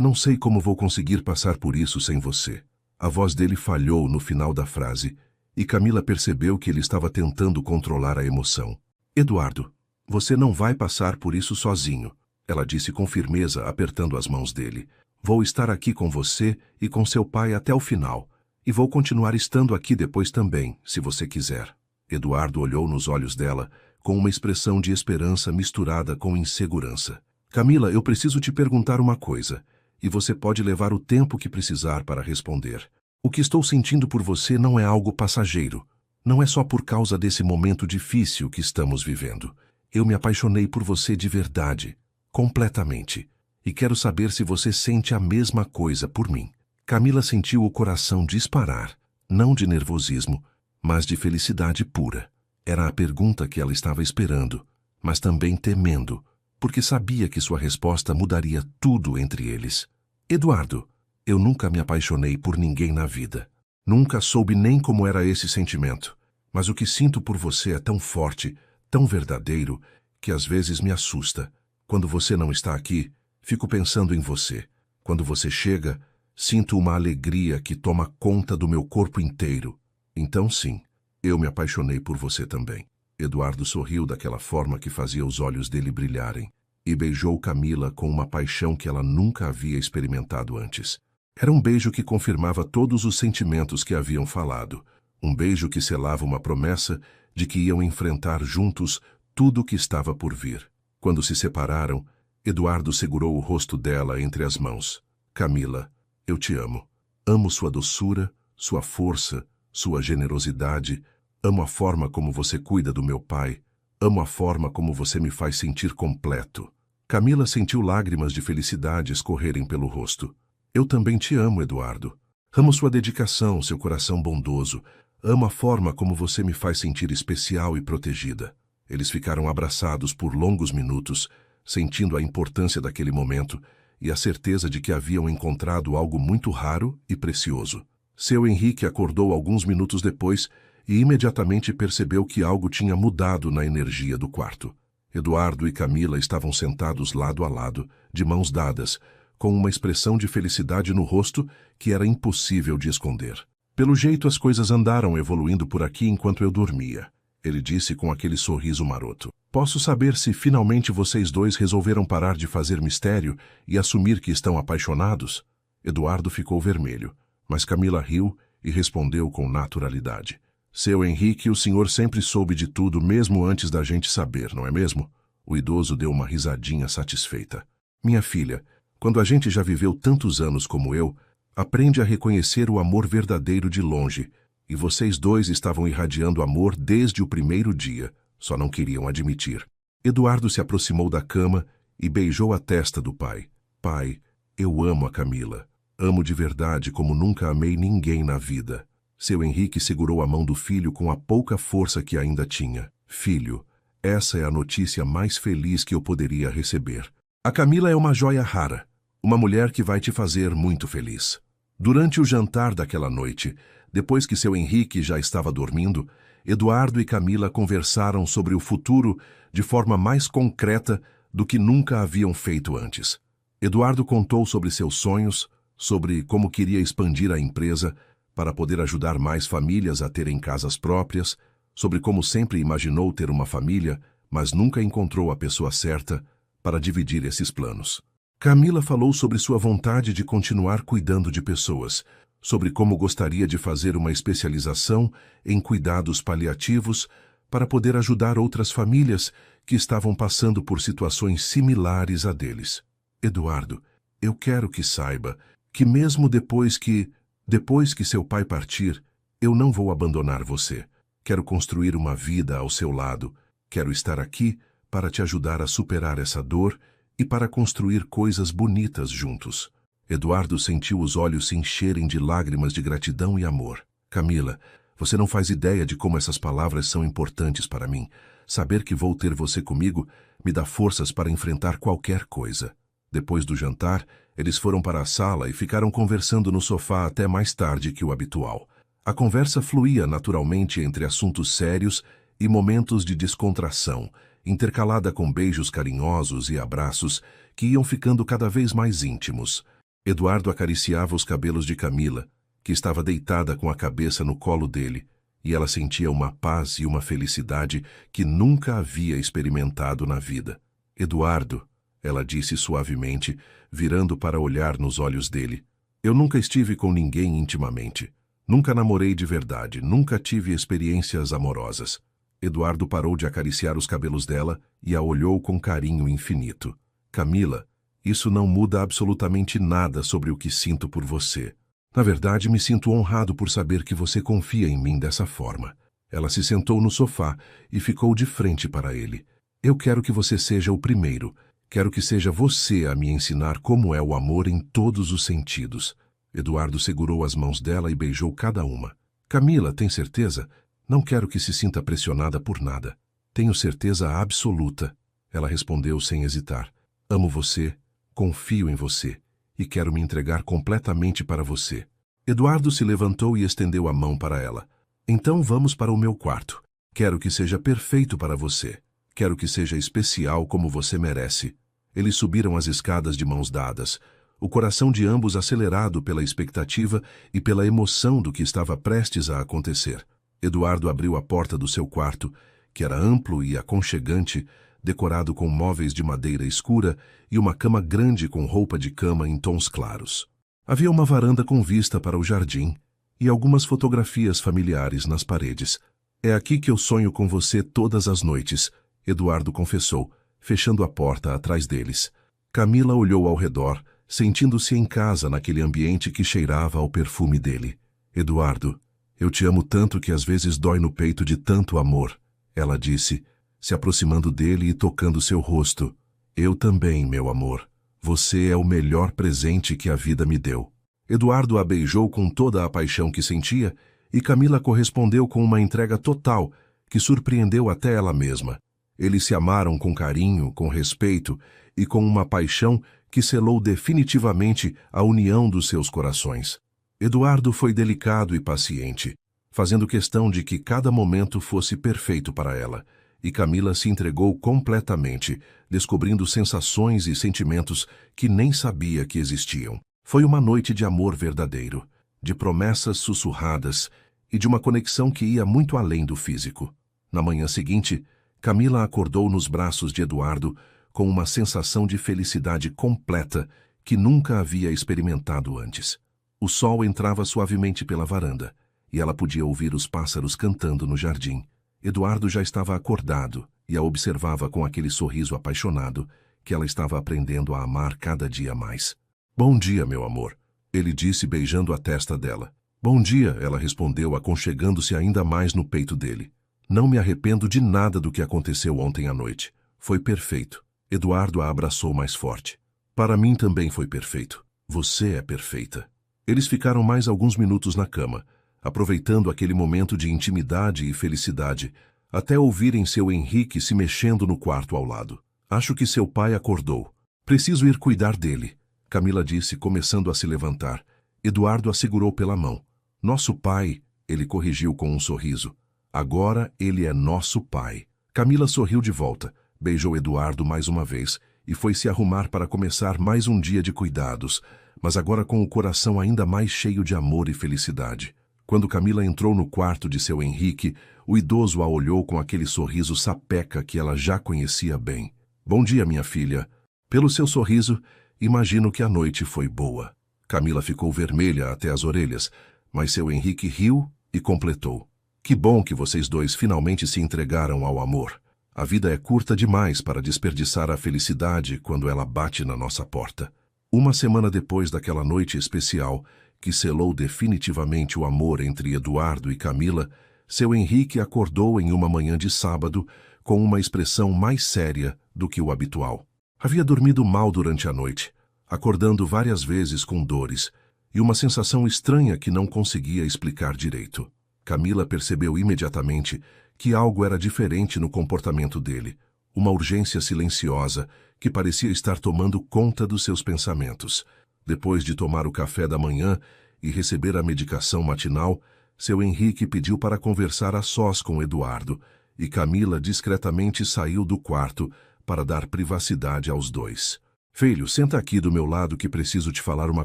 não sei como vou conseguir passar por isso sem você." A voz dele falhou no final da frase, e Camila percebeu que ele estava tentando controlar a emoção. "Eduardo, você não vai passar por isso sozinho," ela disse com firmeza, apertando as mãos dele. "Vou estar aqui com você e com seu pai até o final, e vou continuar estando aqui depois também, se você quiser." Eduardo olhou nos olhos dela, com uma expressão de esperança misturada com insegurança. "Camila, eu preciso te perguntar uma coisa, e você pode levar o tempo que precisar para responder. O que estou sentindo por você não é algo passageiro. Não é só por causa desse momento difícil que estamos vivendo. Eu me apaixonei por você de verdade, completamente, e quero saber se você sente a mesma coisa por mim." Camila sentiu o coração disparar, não de nervosismo, mas de felicidade pura. Era a pergunta que ela estava esperando, mas também temendo, porque sabia que sua resposta mudaria tudo entre eles. "Eduardo, eu nunca me apaixonei por ninguém na vida. Nunca soube nem como era esse sentimento, mas o que sinto por você é tão forte, tão verdadeiro, que às vezes me assusta. Quando você não está aqui, fico pensando em você. Quando você chega, sinto uma alegria que toma conta do meu corpo inteiro. Então sim, eu me apaixonei por você também." Eduardo sorriu daquela forma que fazia os olhos dele brilharem e beijou Camila com uma paixão que ela nunca havia experimentado antes. Era um beijo que confirmava todos os sentimentos que haviam falado, um beijo que selava uma promessa de que iam enfrentar juntos tudo o que estava por vir. Quando se separaram, Eduardo segurou o rosto dela entre as mãos. "Camila, eu te amo. Amo sua doçura, sua força, sua generosidade. Amo a forma como você cuida do meu pai. Amo a forma como você me faz sentir completo. Camila sentiu lágrimas de felicidade escorrerem pelo rosto. Eu também te amo, Eduardo. Amo sua dedicação, seu coração bondoso. Amo a forma como você me faz sentir especial e protegida. Eles ficaram abraçados por longos minutos, sentindo a importância daquele momento e a certeza de que haviam encontrado algo muito raro e precioso. Seu Henrique acordou alguns minutos depois e imediatamente percebeu que algo tinha mudado na energia do quarto. Eduardo e Camila estavam sentados lado a lado, de mãos dadas, com uma expressão de felicidade no rosto que era impossível de esconder. Pelo jeito, as coisas andaram evoluindo por aqui enquanto eu dormia, ele disse com aquele sorriso maroto. Posso saber se finalmente vocês dois resolveram parar de fazer mistério e assumir que estão apaixonados? Eduardo ficou vermelho, mas Camila riu e respondeu com naturalidade. Seu Henrique, o senhor sempre soube de tudo mesmo antes da gente saber, não é mesmo? O idoso deu uma risadinha satisfeita. Minha filha, quando a gente já viveu tantos anos como eu, aprende a reconhecer o amor verdadeiro de longe, e vocês dois estavam irradiando amor desde o primeiro dia, só não queriam admitir. Eduardo se aproximou da cama e beijou a testa do pai. Pai, eu amo a Camila. Amo de verdade como nunca amei ninguém na vida. Seu Henrique segurou a mão do filho com a pouca força que ainda tinha. Filho, essa é a notícia mais feliz que eu poderia receber. A Camila é uma joia rara, uma mulher que vai te fazer muito feliz. Durante o jantar daquela noite, depois que seu Henrique já estava dormindo, Eduardo e Camila conversaram sobre o futuro de forma mais concreta do que nunca haviam feito antes. Eduardo contou sobre seus sonhos, sobre como queria expandir a empresa para poder ajudar mais famílias a terem casas próprias, sobre como sempre imaginou ter uma família, mas nunca encontrou a pessoa certa para dividir esses planos. Camila falou sobre sua vontade de continuar cuidando de pessoas, sobre como gostaria de fazer uma especialização em cuidados paliativos para poder ajudar outras famílias que estavam passando por situações similares a deles. Eduardo, eu quero que saiba que mesmo depois que seu pai partir, eu não vou abandonar você. Quero construir uma vida ao seu lado. Quero estar aqui para te ajudar a superar essa dor e para construir coisas bonitas juntos. Eduardo sentiu os olhos se encherem de lágrimas de gratidão e amor. Camila, você não faz ideia de como essas palavras são importantes para mim. Saber que vou ter você comigo me dá forças para enfrentar qualquer coisa. Depois do jantar, eles foram para a sala e ficaram conversando no sofá até mais tarde que o habitual. A conversa fluía naturalmente entre assuntos sérios e momentos de descontração, intercalada com beijos carinhosos e abraços que iam ficando cada vez mais íntimos. Eduardo acariciava os cabelos de Camila, que estava deitada com a cabeça no colo dele, e ela sentia uma paz e uma felicidade que nunca havia experimentado na vida. Eduardo, ela disse suavemente, virando para olhar nos olhos dele. Eu nunca estive com ninguém intimamente. Nunca namorei de verdade, nunca tive experiências amorosas. Eduardo parou de acariciar os cabelos dela e a olhou com carinho infinito. Camila, isso não muda absolutamente nada sobre o que sinto por você. Na verdade, me sinto honrado por saber que você confia em mim dessa forma. Ela se sentou no sofá e ficou de frente para ele. Eu quero que você seja o primeiro. Quero que seja você a me ensinar como é o amor em todos os sentidos. Eduardo segurou as mãos dela e beijou cada uma. Camila, tem certeza? Não quero que se sinta pressionada por nada. Tenho certeza absoluta. Ela respondeu sem hesitar. Amo você, confio em você e quero me entregar completamente para você. Eduardo se levantou e estendeu a mão para ela. Então vamos para o meu quarto. Quero que seja perfeito para você. Quero que seja especial como você merece. Eles subiram as escadas de mãos dadas, o coração de ambos acelerado pela expectativa e pela emoção do que estava prestes a acontecer. Eduardo abriu a porta do seu quarto, que era amplo e aconchegante, decorado com móveis de madeira escura e uma cama grande com roupa de cama em tons claros. Havia uma varanda com vista para o jardim e algumas fotografias familiares nas paredes. É aqui que eu sonho com você todas as noites, Eduardo confessou, fechando a porta atrás deles. Camila olhou ao redor, sentindo-se em casa naquele ambiente que cheirava ao perfume dele. Eduardo, eu te amo tanto que às vezes dói no peito de tanto amor, ela disse, se aproximando dele e tocando seu rosto. Eu também, meu amor. Você é o melhor presente que a vida me deu. Eduardo a beijou com toda a paixão que sentia e Camila correspondeu com uma entrega total que surpreendeu até ela mesma. Eles se amaram com carinho, com respeito e com uma paixão que selou definitivamente a união dos seus corações. Eduardo foi delicado e paciente, fazendo questão de que cada momento fosse perfeito para ela, e Camila se entregou completamente, descobrindo sensações e sentimentos que nem sabia que existiam. Foi uma noite de amor verdadeiro, de promessas sussurradas e de uma conexão que ia muito além do físico. Na manhã seguinte, Camila acordou nos braços de Eduardo com uma sensação de felicidade completa que nunca havia experimentado antes. O sol entrava suavemente pela varanda e ela podia ouvir os pássaros cantando no jardim. Eduardo já estava acordado e a observava com aquele sorriso apaixonado que ela estava aprendendo a amar cada dia mais. Bom dia, meu amor, ele disse beijando a testa dela. Bom dia, ela respondeu aconchegando-se ainda mais no peito dele. Não me arrependo de nada do que aconteceu ontem à noite. Foi perfeito. Eduardo a abraçou mais forte. Para mim também foi perfeito. Você é perfeita. Eles ficaram mais alguns minutos na cama, aproveitando aquele momento de intimidade e felicidade, até ouvirem seu Henrique se mexendo no quarto ao lado. Acho que seu pai acordou. Preciso ir cuidar dele, Camila disse, começando a se levantar. Eduardo a segurou pela mão. Nosso pai, ele corrigiu com um sorriso. Agora ele é nosso pai. Camila sorriu de volta, beijou Eduardo mais uma vez e foi se arrumar para começar mais um dia de cuidados, mas agora com o coração ainda mais cheio de amor e felicidade. Quando Camila entrou no quarto de seu Henrique, o idoso a olhou com aquele sorriso sapeca que ela já conhecia bem. Bom dia, minha filha. Pelo seu sorriso, imagino que a noite foi boa. Camila ficou vermelha até as orelhas, mas seu Henrique riu e completou. Que bom que vocês dois finalmente se entregaram ao amor. A vida é curta demais para desperdiçar a felicidade quando ela bate na nossa porta. Uma semana depois daquela noite especial, que selou definitivamente o amor entre Eduardo e Camila, seu Henrique acordou em uma manhã de sábado com uma expressão mais séria do que o habitual. Havia dormido mal durante a noite, acordando várias vezes com dores e uma sensação estranha que não conseguia explicar direito. Camila percebeu imediatamente que algo era diferente no comportamento dele, uma urgência silenciosa que parecia estar tomando conta dos seus pensamentos. Depois de tomar o café da manhã e receber a medicação matinal, seu Henrique pediu para conversar a sós com Eduardo, e Camila discretamente saiu do quarto para dar privacidade aos dois. Filho, senta aqui do meu lado que preciso te falar uma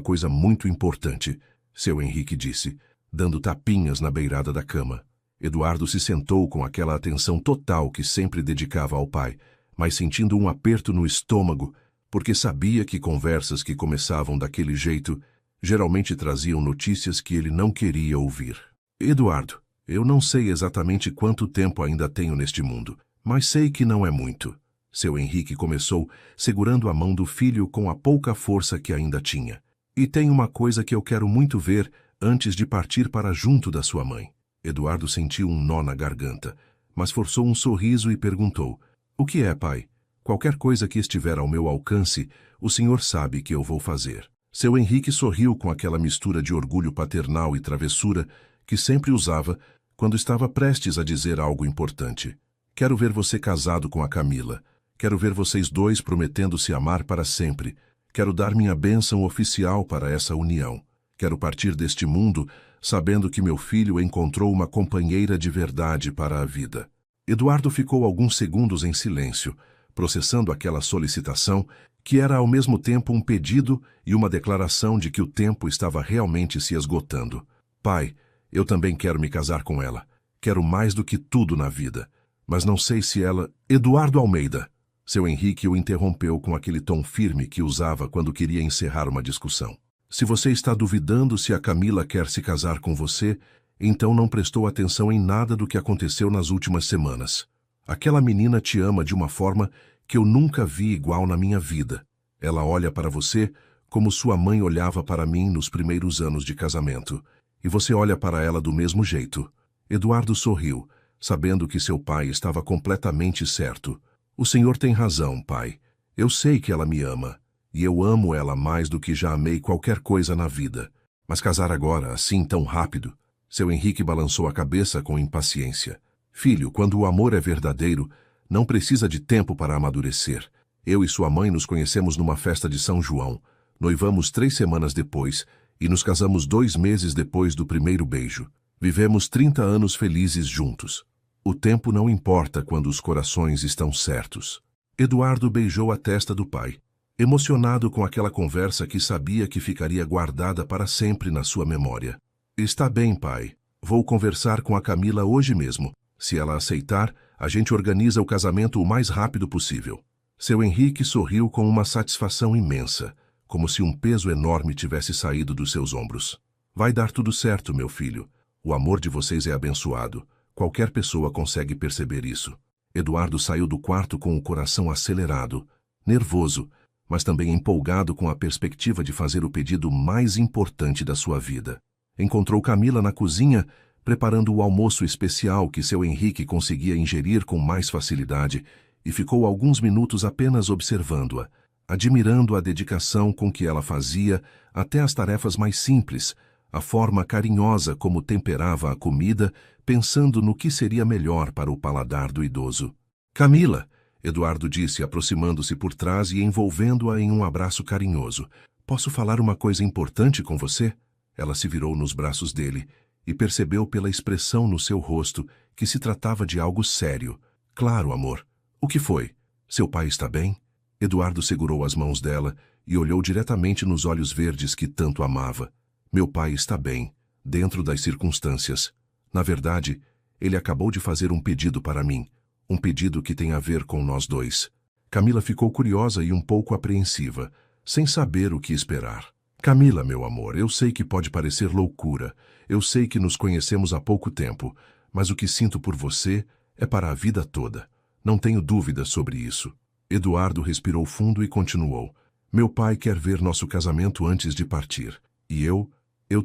coisa muito importante, seu Henrique disse, dando tapinhas na beirada da cama. Eduardo se sentou com aquela atenção total que sempre dedicava ao pai, mas sentindo um aperto no estômago, porque sabia que conversas que começavam daquele jeito geralmente traziam notícias que ele não queria ouvir. Eduardo, eu não sei exatamente quanto tempo ainda tenho neste mundo, mas sei que não é muito. Seu Henrique começou, segurando a mão do filho com a pouca força que ainda tinha. E tem uma coisa que eu quero muito ver antes de partir para junto da sua mãe. Eduardo sentiu um nó na garganta, mas forçou um sorriso e perguntou, o que é, pai? Qualquer coisa que estiver ao meu alcance, o senhor sabe que eu vou fazer. Seu Henrique sorriu com aquela mistura de orgulho paternal e travessura que sempre usava quando estava prestes a dizer algo importante. Quero ver você casado com a Camila. Quero ver vocês dois prometendo se amar para sempre. Quero dar minha bênção oficial para essa união. Quero partir deste mundo sabendo que meu filho encontrou uma companheira de verdade para a vida. Eduardo ficou alguns segundos em silêncio, processando aquela solicitação que era ao mesmo tempo um pedido e uma declaração de que o tempo estava realmente se esgotando. Pai, eu também quero me casar com ela. Quero mais do que tudo na vida. Mas não sei se ela... Eduardo Almeida! Seu Henrique o interrompeu com aquele tom firme que usava quando queria encerrar uma discussão. Se você está duvidando se a Camila quer se casar com você, então não prestou atenção em nada do que aconteceu nas últimas semanas. Aquela menina te ama de uma forma que eu nunca vi igual na minha vida. Ela olha para você como sua mãe olhava para mim nos primeiros anos de casamento. E você olha para ela do mesmo jeito. Eduardo sorriu, sabendo que seu pai estava completamente certo. O senhor tem razão, pai. Eu sei que ela me ama, e eu amo ela mais do que já amei qualquer coisa na vida. Mas casar agora, assim tão rápido? Seu Henrique balançou a cabeça com impaciência. Filho, quando o amor é verdadeiro, não precisa de tempo para amadurecer. Eu e sua mãe nos conhecemos numa festa de São João. Noivamos 3 semanas depois e nos casamos 2 meses depois do primeiro beijo. Vivemos 30 anos felizes juntos. O tempo não importa quando os corações estão certos. Eduardo beijou a testa do pai, emocionado com aquela conversa que sabia que ficaria guardada para sempre na sua memória. Está bem, pai. Vou conversar com a Camila hoje mesmo. Se ela aceitar, a gente organiza o casamento o mais rápido possível. Seu Henrique sorriu com uma satisfação imensa, como se um peso enorme tivesse saído dos seus ombros. Vai dar tudo certo, meu filho. O amor de vocês é abençoado. Qualquer pessoa consegue perceber isso. Eduardo saiu do quarto com o coração acelerado, nervoso, mas também empolgado com a perspectiva de fazer o pedido mais importante da sua vida. Encontrou Camila na cozinha, preparando o almoço especial que seu Henrique conseguia ingerir com mais facilidade, e ficou alguns minutos apenas observando-a, admirando a dedicação com que ela fazia até as tarefas mais simples, a forma carinhosa como temperava a comida, pensando no que seria melhor para o paladar do idoso. Camila, Eduardo disse, aproximando-se por trás e envolvendo-a em um abraço carinhoso. Posso falar uma coisa importante com você? Ela se virou nos braços dele e percebeu pela expressão no seu rosto que se tratava de algo sério. Claro, amor. O que foi? Seu pai está bem? Eduardo segurou as mãos dela e olhou diretamente nos olhos verdes que tanto amava. Meu pai está bem, dentro das circunstâncias. Na verdade, ele acabou de fazer um pedido para mim, um pedido que tem a ver com nós dois. Camila ficou curiosa e um pouco apreensiva, sem saber o que esperar. Camila, meu amor, eu sei que pode parecer loucura, eu sei que nos conhecemos há pouco tempo, mas o que sinto por você é para a vida toda. Não tenho dúvidas sobre isso. Eduardo respirou fundo e continuou. Meu pai quer ver nosso casamento antes de partir. E eu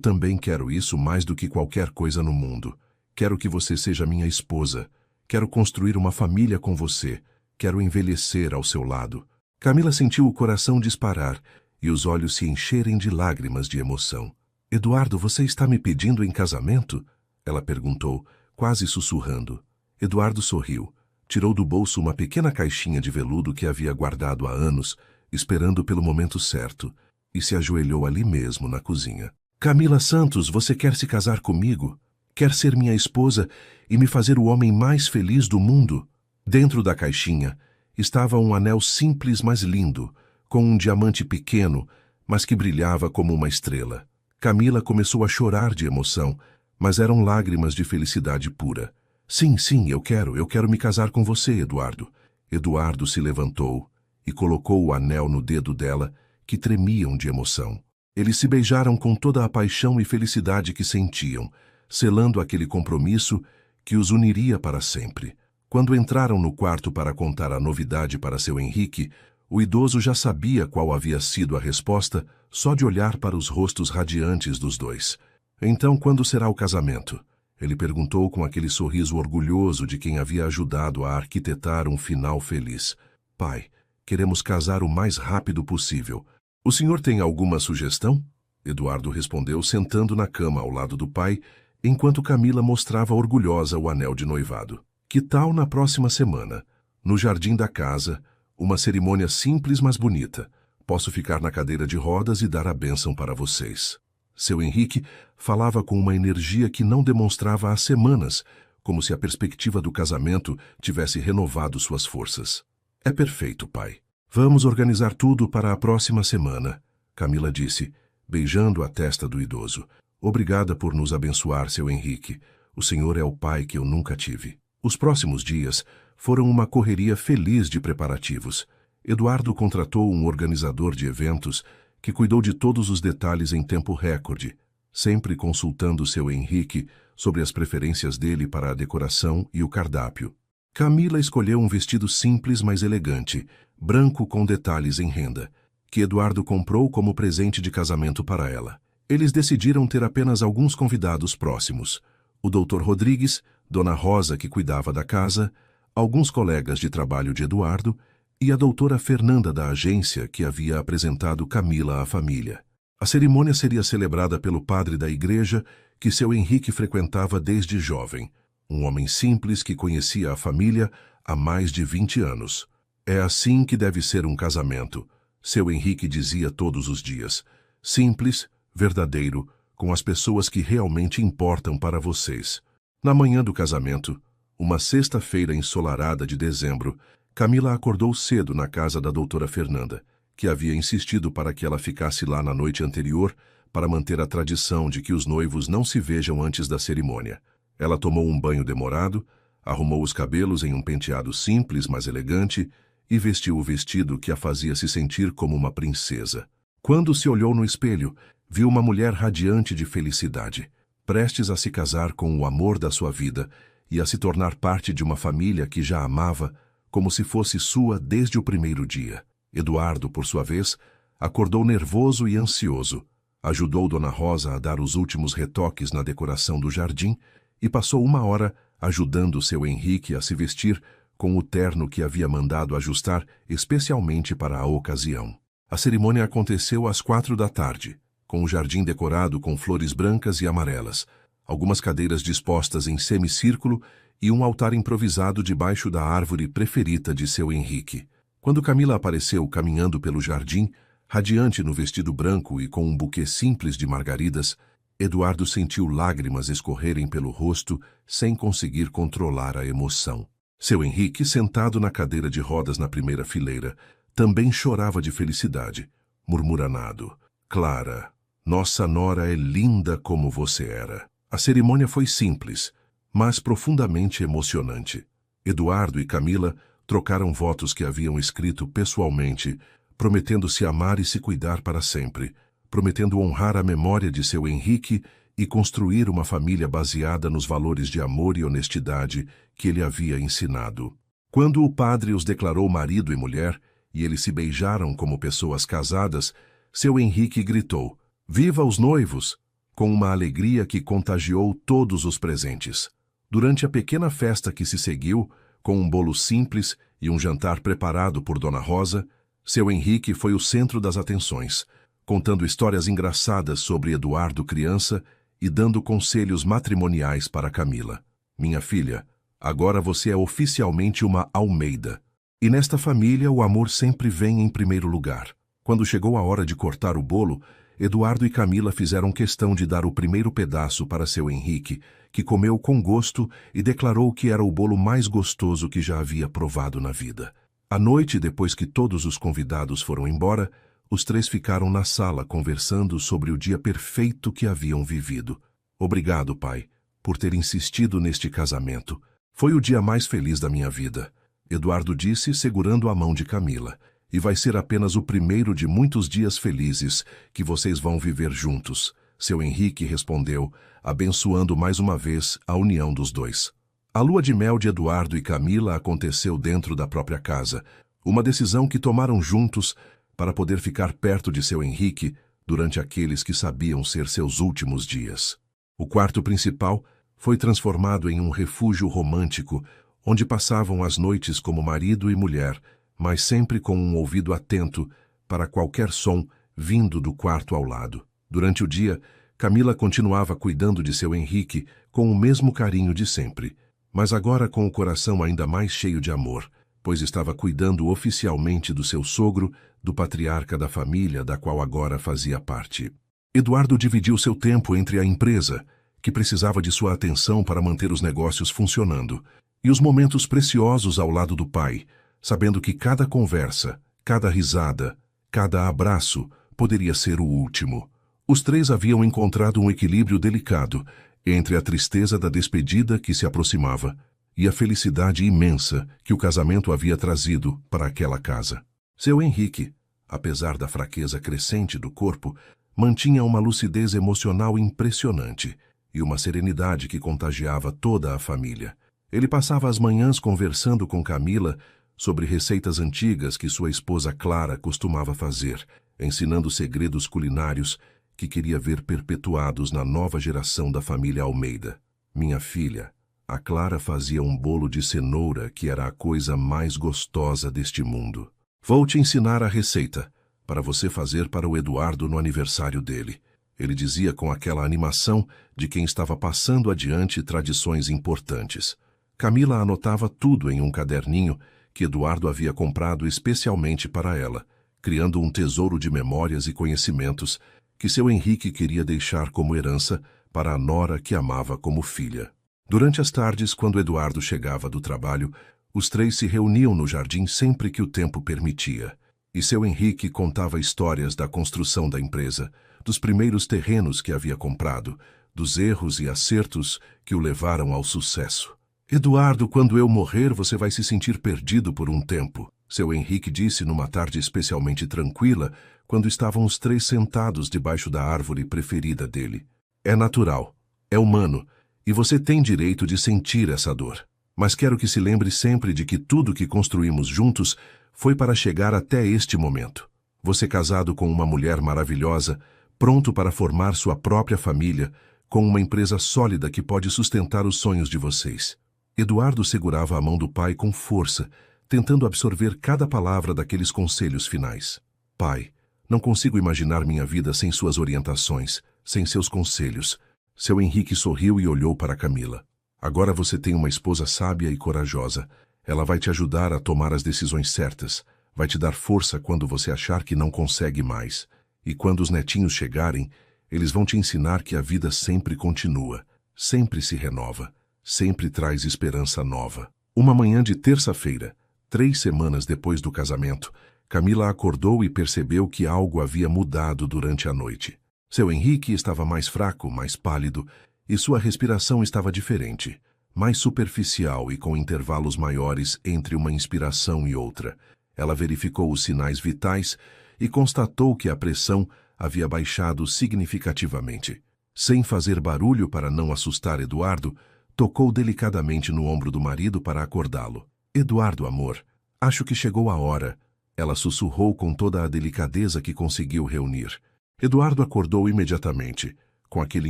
também quero isso mais do que qualquer coisa no mundo. Quero que você seja minha esposa. Quero construir uma família com você. Quero envelhecer ao seu lado. Camila sentiu o coração disparar e os olhos se encherem de lágrimas de emoção. Eduardo, você está me pedindo em casamento? Ela perguntou, quase sussurrando. Eduardo sorriu. Tirou do bolso uma pequena caixinha de veludo que havia guardado há anos, esperando pelo momento certo, e se ajoelhou ali mesmo na cozinha. Camila Santos, você quer se casar comigo? Quer ser minha esposa e me fazer o homem mais feliz do mundo? Dentro da caixinha estava um anel simples, mas lindo, com um diamante pequeno, mas que brilhava como uma estrela. Camila começou a chorar de emoção, mas eram lágrimas de felicidade pura. Sim, eu quero me casar com você, Eduardo. Eduardo se levantou e colocou o anel no dedo dela, que tremiam de emoção. Eles se beijaram com toda a paixão e felicidade que sentiam, selando aquele compromisso que os uniria para sempre. Quando entraram no quarto para contar a novidade para seu Henrique, o idoso já sabia qual havia sido a resposta só de olhar para os rostos radiantes dos dois. Então, quando será o casamento? Ele perguntou com aquele sorriso orgulhoso de quem havia ajudado a arquitetar um final feliz. Pai, queremos casar o mais rápido possível. O senhor tem alguma sugestão? Eduardo respondeu sentando na cama ao lado do pai, enquanto Camila mostrava orgulhosa o anel de noivado. Que tal na próxima semana, no jardim da casa, uma cerimônia simples mas bonita. Posso ficar na cadeira de rodas e dar a bênção para vocês. Seu Henrique falava com uma energia que não demonstrava há semanas, como se a perspectiva do casamento tivesse renovado suas forças. É perfeito, pai. Vamos organizar tudo para a próxima semana, Camila disse, beijando a testa do idoso. Obrigada por nos abençoar, seu Henrique. O senhor é o pai que eu nunca tive. Os próximos dias foram uma correria feliz de preparativos. Eduardo contratou um organizador de eventos que cuidou de todos os detalhes em tempo recorde, sempre consultando seu Henrique sobre as preferências dele para a decoração e o cardápio. Camila escolheu um vestido simples, mas elegante, branco com detalhes em renda, que Eduardo comprou como presente de casamento para ela. Eles decidiram ter apenas alguns convidados próximos: o Dr. Rodrigues, Dona Rosa, que cuidava da casa, alguns colegas de trabalho de Eduardo e a doutora Fernanda da agência, que havia apresentado Camila à família. A cerimônia seria celebrada pelo padre da igreja que seu Henrique frequentava desde jovem, um homem simples que conhecia a família há mais de 20 anos. É assim que deve ser um casamento, seu Henrique dizia todos os dias. Simples, verdadeiro, com as pessoas que realmente importam para vocês. Na manhã do casamento, uma sexta-feira ensolarada de dezembro, Camila acordou cedo na casa da doutora Fernanda, que havia insistido para que ela ficasse lá na noite anterior para manter a tradição de que os noivos não se vejam antes da cerimônia. Ela tomou um banho demorado, arrumou os cabelos em um penteado simples, mas elegante, e vestiu o vestido que a fazia se sentir como uma princesa. Quando se olhou no espelho, viu uma mulher radiante de felicidade, prestes a se casar com o amor da sua vida e a se tornar parte de uma família que já amava como se fosse sua desde o primeiro dia. Eduardo, por sua vez, acordou nervoso e ansioso, ajudou Dona Rosa a dar os últimos retoques na decoração do jardim e passou uma hora ajudando seu Henrique a se vestir com o terno que havia mandado ajustar especialmente para a ocasião. A cerimônia aconteceu às 4 da tarde, com o jardim decorado com flores brancas e amarelas, algumas cadeiras dispostas em semicírculo e um altar improvisado debaixo da árvore preferida de seu Henrique. Quando Camila apareceu caminhando pelo jardim, radiante no vestido branco e com um buquê simples de margaridas, Eduardo sentiu lágrimas escorrerem pelo rosto sem conseguir controlar a emoção. Seu Henrique, sentado na cadeira de rodas na primeira fileira, também chorava de felicidade, murmuranado. Clara, nossa nora é linda como você era. A cerimônia foi simples, mas profundamente emocionante. Eduardo e Camila trocaram votos que haviam escrito pessoalmente, prometendo se amar e se cuidar para sempre, prometendo honrar a memória de seu Henrique e construir uma família baseada nos valores de amor e honestidade que ele havia ensinado. Quando o padre os declarou marido e mulher, e eles se beijaram como pessoas casadas, seu Henrique gritou, "Viva os noivos!", com uma alegria que contagiou todos os presentes. Durante a pequena festa que se seguiu, com um bolo simples e um jantar preparado por Dona Rosa, seu Henrique foi o centro das atenções, contando histórias engraçadas sobre Eduardo criança e dando conselhos matrimoniais para Camila. "Minha filha, agora você é oficialmente uma Almeida. E nesta família o amor sempre vem em primeiro lugar." Quando chegou a hora de cortar o bolo, Eduardo e Camila fizeram questão de dar o primeiro pedaço para seu Henrique, que comeu com gosto e declarou que era o bolo mais gostoso que já havia provado na vida. À noite, depois que todos os convidados foram embora, os três ficaram na sala conversando sobre o dia perfeito que haviam vivido. "Obrigado, pai, por ter insistido neste casamento. Foi o dia mais feliz da minha vida", Eduardo disse, segurando a mão de Camila. "E vai ser apenas o primeiro de muitos dias felizes que vocês vão viver juntos", seu Henrique respondeu, abençoando mais uma vez a união dos dois. A lua de mel de Eduardo e Camila aconteceu dentro da própria casa, uma decisão que tomaram juntos para poder ficar perto de seu Henrique durante aqueles que sabiam ser seus últimos dias. O quarto principal foi transformado em um refúgio romântico, onde passavam as noites como marido e mulher, mas sempre com um ouvido atento para qualquer som vindo do quarto ao lado. Durante o dia, Camila continuava cuidando de seu Henrique com o mesmo carinho de sempre, mas agora com o coração ainda mais cheio de amor, pois estava cuidando oficialmente do seu sogro, do patriarca da família da qual agora fazia parte. Eduardo dividiu seu tempo entre a empresa, que precisava de sua atenção para manter os negócios funcionando, e os momentos preciosos ao lado do pai, sabendo que cada conversa, cada risada, cada abraço poderia ser o último. Os três haviam encontrado um equilíbrio delicado entre a tristeza da despedida que se aproximava e a felicidade imensa que o casamento havia trazido para aquela casa. Seu Henrique, apesar da fraqueza crescente do corpo, mantinha uma lucidez emocional impressionante e uma serenidade que contagiava toda a família. Ele passava as manhãs conversando com Camila sobre receitas antigas que sua esposa Clara costumava fazer, ensinando segredos culinários que queria ver perpetuados na nova geração da família Almeida. "Minha filha, A Clara fazia um bolo de cenoura que era a coisa mais gostosa deste mundo. Vou te ensinar a receita, para você fazer para o Eduardo no aniversário dele. Ele dizia com aquela animação de quem estava passando adiante tradições importantes. Camila anotava tudo em um caderninho que Eduardo havia comprado especialmente para ela, criando um tesouro de memórias e conhecimentos que seu Henrique queria deixar como herança para a nora que amava como filha. Durante as tardes, quando Eduardo chegava do trabalho, os três se reuniam no jardim sempre que o tempo permitia. E seu Henrique contava histórias da construção da empresa, dos primeiros terrenos que havia comprado, dos erros e acertos que o levaram ao sucesso. Eduardo, quando eu morrer, você vai se sentir perdido por um tempo, seu Henrique disse numa tarde especialmente tranquila, quando estavam os três sentados debaixo da árvore preferida dele. É natural, é humano, e você tem direito de sentir essa dor. Mas quero que se lembre sempre de que tudo que construímos juntos foi para chegar até este momento. Você casado com uma mulher maravilhosa, pronto para formar sua própria família, com uma empresa sólida que pode sustentar os sonhos de vocês. Eduardo segurava a mão do pai com força, tentando absorver cada palavra daqueles conselhos finais. Pai, não consigo imaginar minha vida sem suas orientações, sem seus conselhos. Seu Henrique sorriu e olhou para Camila. Agora você tem uma esposa sábia e corajosa. Ela vai te ajudar a tomar as decisões certas, vai te dar força quando você achar que não consegue mais. E quando os netinhos chegarem, eles vão te ensinar que a vida sempre continua, sempre se renova, sempre traz esperança nova. Uma manhã de terça-feira, 3 semanas depois do casamento, Camila acordou e percebeu que algo havia mudado durante a noite. Seu Henrique estava mais fraco, mais pálido, e sua respiração estava diferente, mais superficial e com intervalos maiores entre uma inspiração e outra. Ela verificou os sinais vitais e constatou que a pressão havia baixado significativamente. Sem fazer barulho para não assustar Eduardo, tocou delicadamente no ombro do marido para acordá-lo. Eduardo, amor, acho que chegou a hora. Ela sussurrou com toda a delicadeza que conseguiu reunir. Eduardo acordou imediatamente, com aquele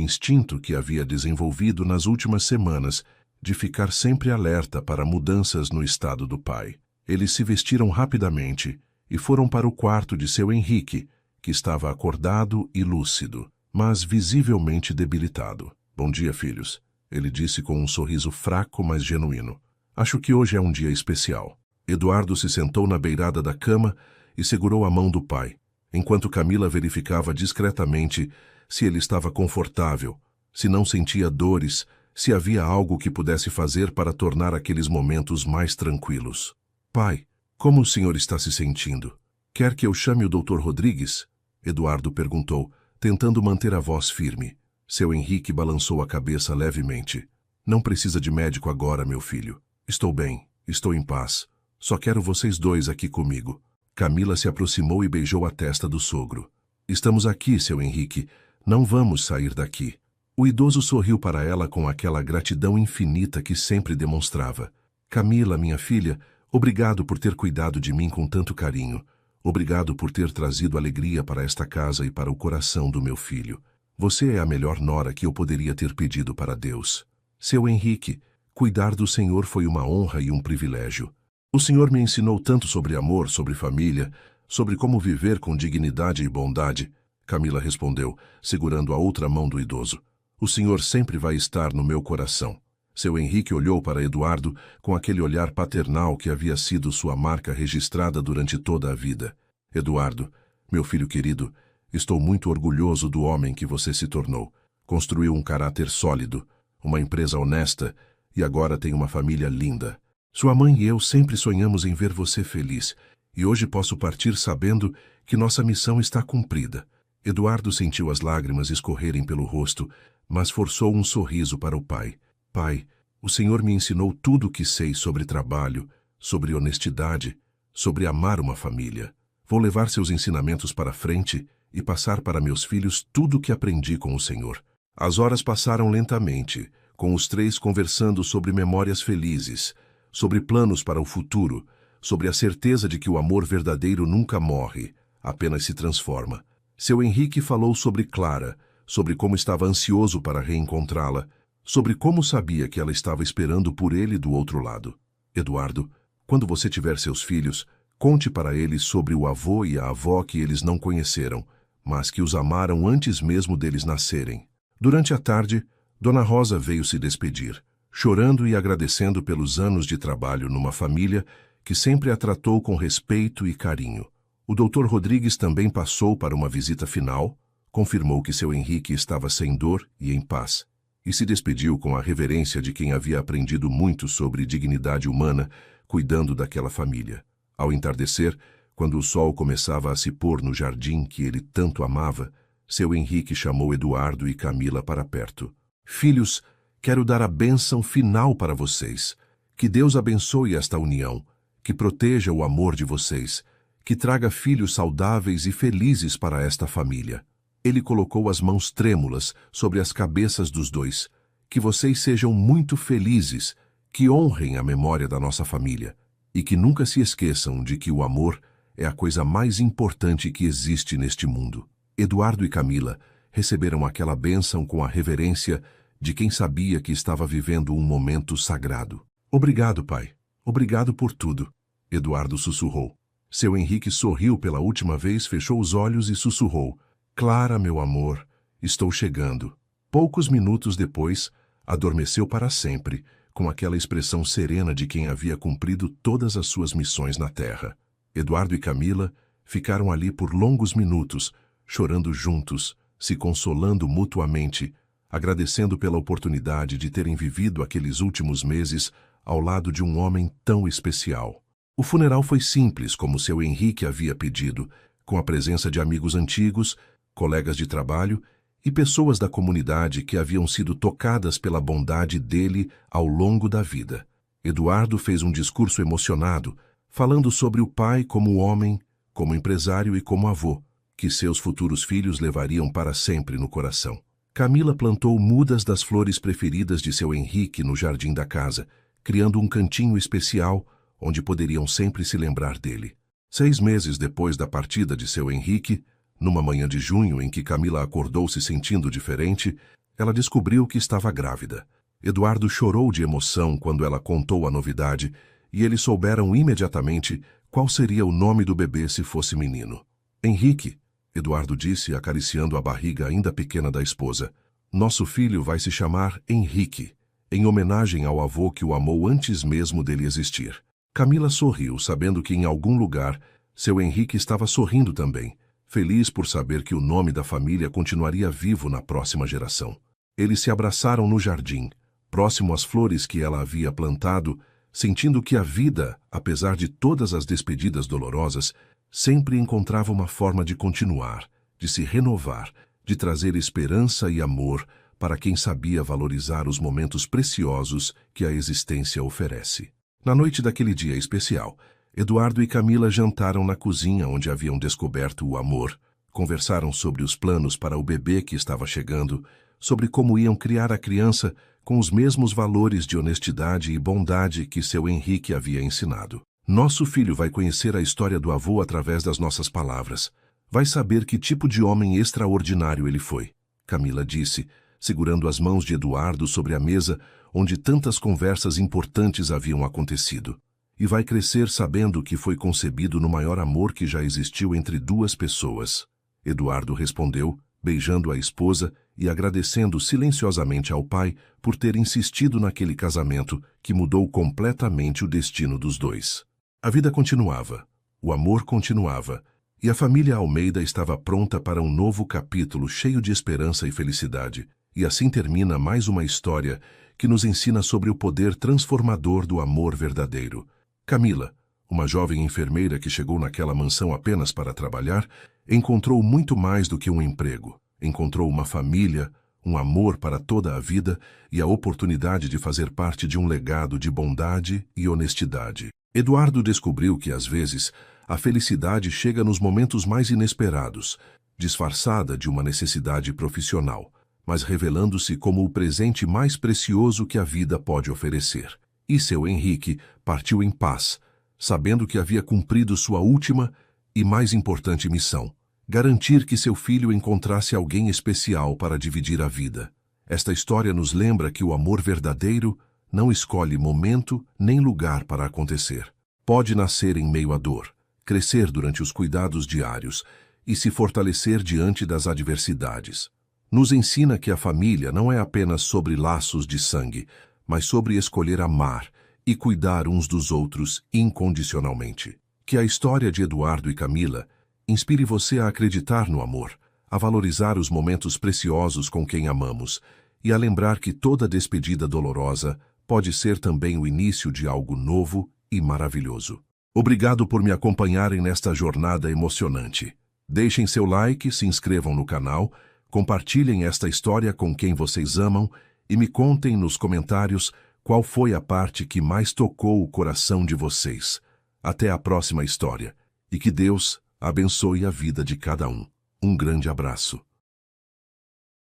instinto que havia desenvolvido nas últimas semanas de ficar sempre alerta para mudanças no estado do pai. Eles se vestiram rapidamente e foram para o quarto de seu Henrique, que estava acordado e lúcido, mas visivelmente debilitado. Bom dia, filhos, ele disse com um sorriso fraco, mas genuíno. Acho que hoje é um dia especial. Eduardo se sentou na beirada da cama e segurou a mão do pai, enquanto Camila verificava discretamente se ele estava confortável, se não sentia dores, se havia algo que pudesse fazer para tornar aqueles momentos mais tranquilos. Pai, como o senhor está se sentindo? Quer que eu chame o Dr. Rodrigues? Eduardo perguntou, tentando manter a voz firme. Seu Henrique balançou a cabeça levemente. Não precisa de médico agora, meu filho. Estou bem, estou em paz. Só quero vocês dois aqui comigo. Camila se aproximou e beijou a testa do sogro. Estamos aqui, seu Henrique. Não vamos sair daqui. O idoso sorriu para ela com aquela gratidão infinita que sempre demonstrava. Camila, minha filha, obrigado por ter cuidado de mim com tanto carinho. Obrigado por ter trazido alegria para esta casa e para o coração do meu filho. Você é a melhor nora que eu poderia ter pedido para Deus. Seu Henrique, cuidar do senhor foi uma honra e um privilégio. O senhor me ensinou tanto sobre amor, sobre família, sobre como viver com dignidade e bondade. Camila respondeu, segurando a outra mão do idoso. O senhor sempre vai estar no meu coração. Seu Henrique olhou para Eduardo com aquele olhar paternal que havia sido sua marca registrada durante toda a vida. Eduardo, meu filho querido, estou muito orgulhoso do homem que você se tornou. Construiu um caráter sólido, uma empresa honesta e agora tem uma família linda. Sua mãe e eu sempre sonhamos em ver você feliz, e hoje posso partir sabendo que nossa missão está cumprida. Eduardo sentiu as lágrimas escorrerem pelo rosto, mas forçou um sorriso para o pai. Pai, o senhor me ensinou tudo o que sei sobre trabalho, sobre honestidade, sobre amar uma família. Vou levar seus ensinamentos para frente e passar para meus filhos tudo o que aprendi com o senhor. As horas passaram lentamente, com os três conversando sobre memórias felizes, sobre planos para o futuro, sobre a certeza de que o amor verdadeiro nunca morre, apenas se transforma. Seu Henrique falou sobre Clara, sobre como estava ansioso para reencontrá-la, sobre como sabia que ela estava esperando por ele do outro lado. Eduardo, quando você tiver seus filhos, conte para eles sobre o avô e a avó que eles não conheceram, mas que os amaram antes mesmo deles nascerem. Durante a tarde, Dona Rosa veio se despedir, chorando e agradecendo pelos anos de trabalho numa família que sempre a tratou com respeito e carinho. O Dr. Rodrigues também passou para uma visita final, confirmou que seu Henrique estava sem dor e em paz, e se despediu com a reverência de quem havia aprendido muito sobre dignidade humana, cuidando daquela família. Ao entardecer, quando o sol começava a se pôr no jardim que ele tanto amava, seu Henrique chamou Eduardo e Camila para perto. Filhos, quero dar a bênção final para vocês. Que Deus abençoe esta união, que proteja o amor de vocês, que traga filhos saudáveis e felizes para esta família. Ele colocou as mãos trêmulas sobre as cabeças dos dois. Que vocês sejam muito felizes, que honrem a memória da nossa família e que nunca se esqueçam de que o amor é a coisa mais importante que existe neste mundo. Eduardo e Camila receberam aquela bênção com a reverência de quem sabia que estava vivendo um momento sagrado. Obrigado, pai. Obrigado por tudo. Eduardo sussurrou. Seu Henrique sorriu pela última vez, fechou os olhos e sussurrou. Clara, meu amor, estou chegando. Poucos minutos depois, adormeceu para sempre, com aquela expressão serena de quem havia cumprido todas as suas missões na terra. Eduardo e Camila ficaram ali por longos minutos, chorando juntos, se consolando mutuamente, agradecendo pela oportunidade de terem vivido aqueles últimos meses ao lado de um homem tão especial. O funeral foi simples, como seu Henrique havia pedido, com a presença de amigos antigos, colegas de trabalho e pessoas da comunidade que haviam sido tocadas pela bondade dele ao longo da vida. Eduardo fez um discurso emocionado, falando sobre o pai como homem, como empresário e como avô, que seus futuros filhos levariam para sempre no coração. Camila plantou mudas das flores preferidas de seu Henrique no jardim da casa, criando um cantinho especial onde poderiam sempre se lembrar dele. 6 meses depois da partida de seu Henrique, numa manhã de junho em que Camila acordou se sentindo diferente, ela descobriu que estava grávida. Eduardo chorou de emoção quando ela contou a novidade e eles souberam imediatamente qual seria o nome do bebê se fosse menino. Henrique, Eduardo disse, acariciando a barriga ainda pequena da esposa. Nosso filho vai se chamar Henrique, em homenagem ao avô que o amou antes mesmo dele existir. Camila sorriu, sabendo que em algum lugar seu Henrique estava sorrindo também, feliz por saber que o nome da família continuaria vivo na próxima geração. Eles se abraçaram no jardim, próximo às flores que ela havia plantado, sentindo que a vida, apesar de todas as despedidas dolorosas, sempre encontrava uma forma de continuar, de se renovar, de trazer esperança e amor para quem sabia valorizar os momentos preciosos que a existência oferece. Na noite daquele dia especial, Eduardo e Camila jantaram na cozinha onde haviam descoberto o amor, conversaram sobre os planos para o bebê que estava chegando, sobre como iam criar a criança com os mesmos valores de honestidade e bondade que seu Henrique havia ensinado. Nosso filho vai conhecer a história do avô através das nossas palavras. Vai saber que tipo de homem extraordinário ele foi, Camila disse, segurando as mãos de Eduardo sobre a mesa onde tantas conversas importantes haviam acontecido. E vai crescer sabendo que foi concebido no maior amor que já existiu entre duas pessoas. Eduardo respondeu, beijando a esposa e agradecendo silenciosamente ao pai por ter insistido naquele casamento que mudou completamente o destino dos dois. A vida continuava, o amor continuava, e a família Almeida estava pronta para um novo capítulo cheio de esperança e felicidade. E assim termina mais uma história que nos ensina sobre o poder transformador do amor verdadeiro. Camila, uma jovem enfermeira que chegou naquela mansão apenas para trabalhar, encontrou muito mais do que um emprego. Encontrou uma família, um amor para toda a vida e a oportunidade de fazer parte de um legado de bondade e honestidade. Eduardo descobriu que, às vezes, a felicidade chega nos momentos mais inesperados, disfarçada de uma necessidade profissional, mas revelando-se como o presente mais precioso que a vida pode oferecer. E seu Henrique partiu em paz, sabendo que havia cumprido sua última e mais importante missão: garantir que seu filho encontrasse alguém especial para dividir a vida. Esta história nos lembra que o amor verdadeiro não escolhe momento nem lugar para acontecer. Pode nascer em meio à dor, crescer durante os cuidados diários e se fortalecer diante das adversidades. Nos ensina que a família não é apenas sobre laços de sangue, mas sobre escolher amar e cuidar uns dos outros incondicionalmente. Que a história de Eduardo e Camila inspire você a acreditar no amor, a valorizar os momentos preciosos com quem amamos e a lembrar que toda despedida dolorosa pode ser também o início de algo novo e maravilhoso. Obrigado por me acompanharem nesta jornada emocionante. Deixem seu like, se inscrevam no canal, compartilhem esta história com quem vocês amam e me contem nos comentários qual foi a parte que mais tocou o coração de vocês. Até a próxima história e que Deus abençoe a vida de cada um. Um grande abraço.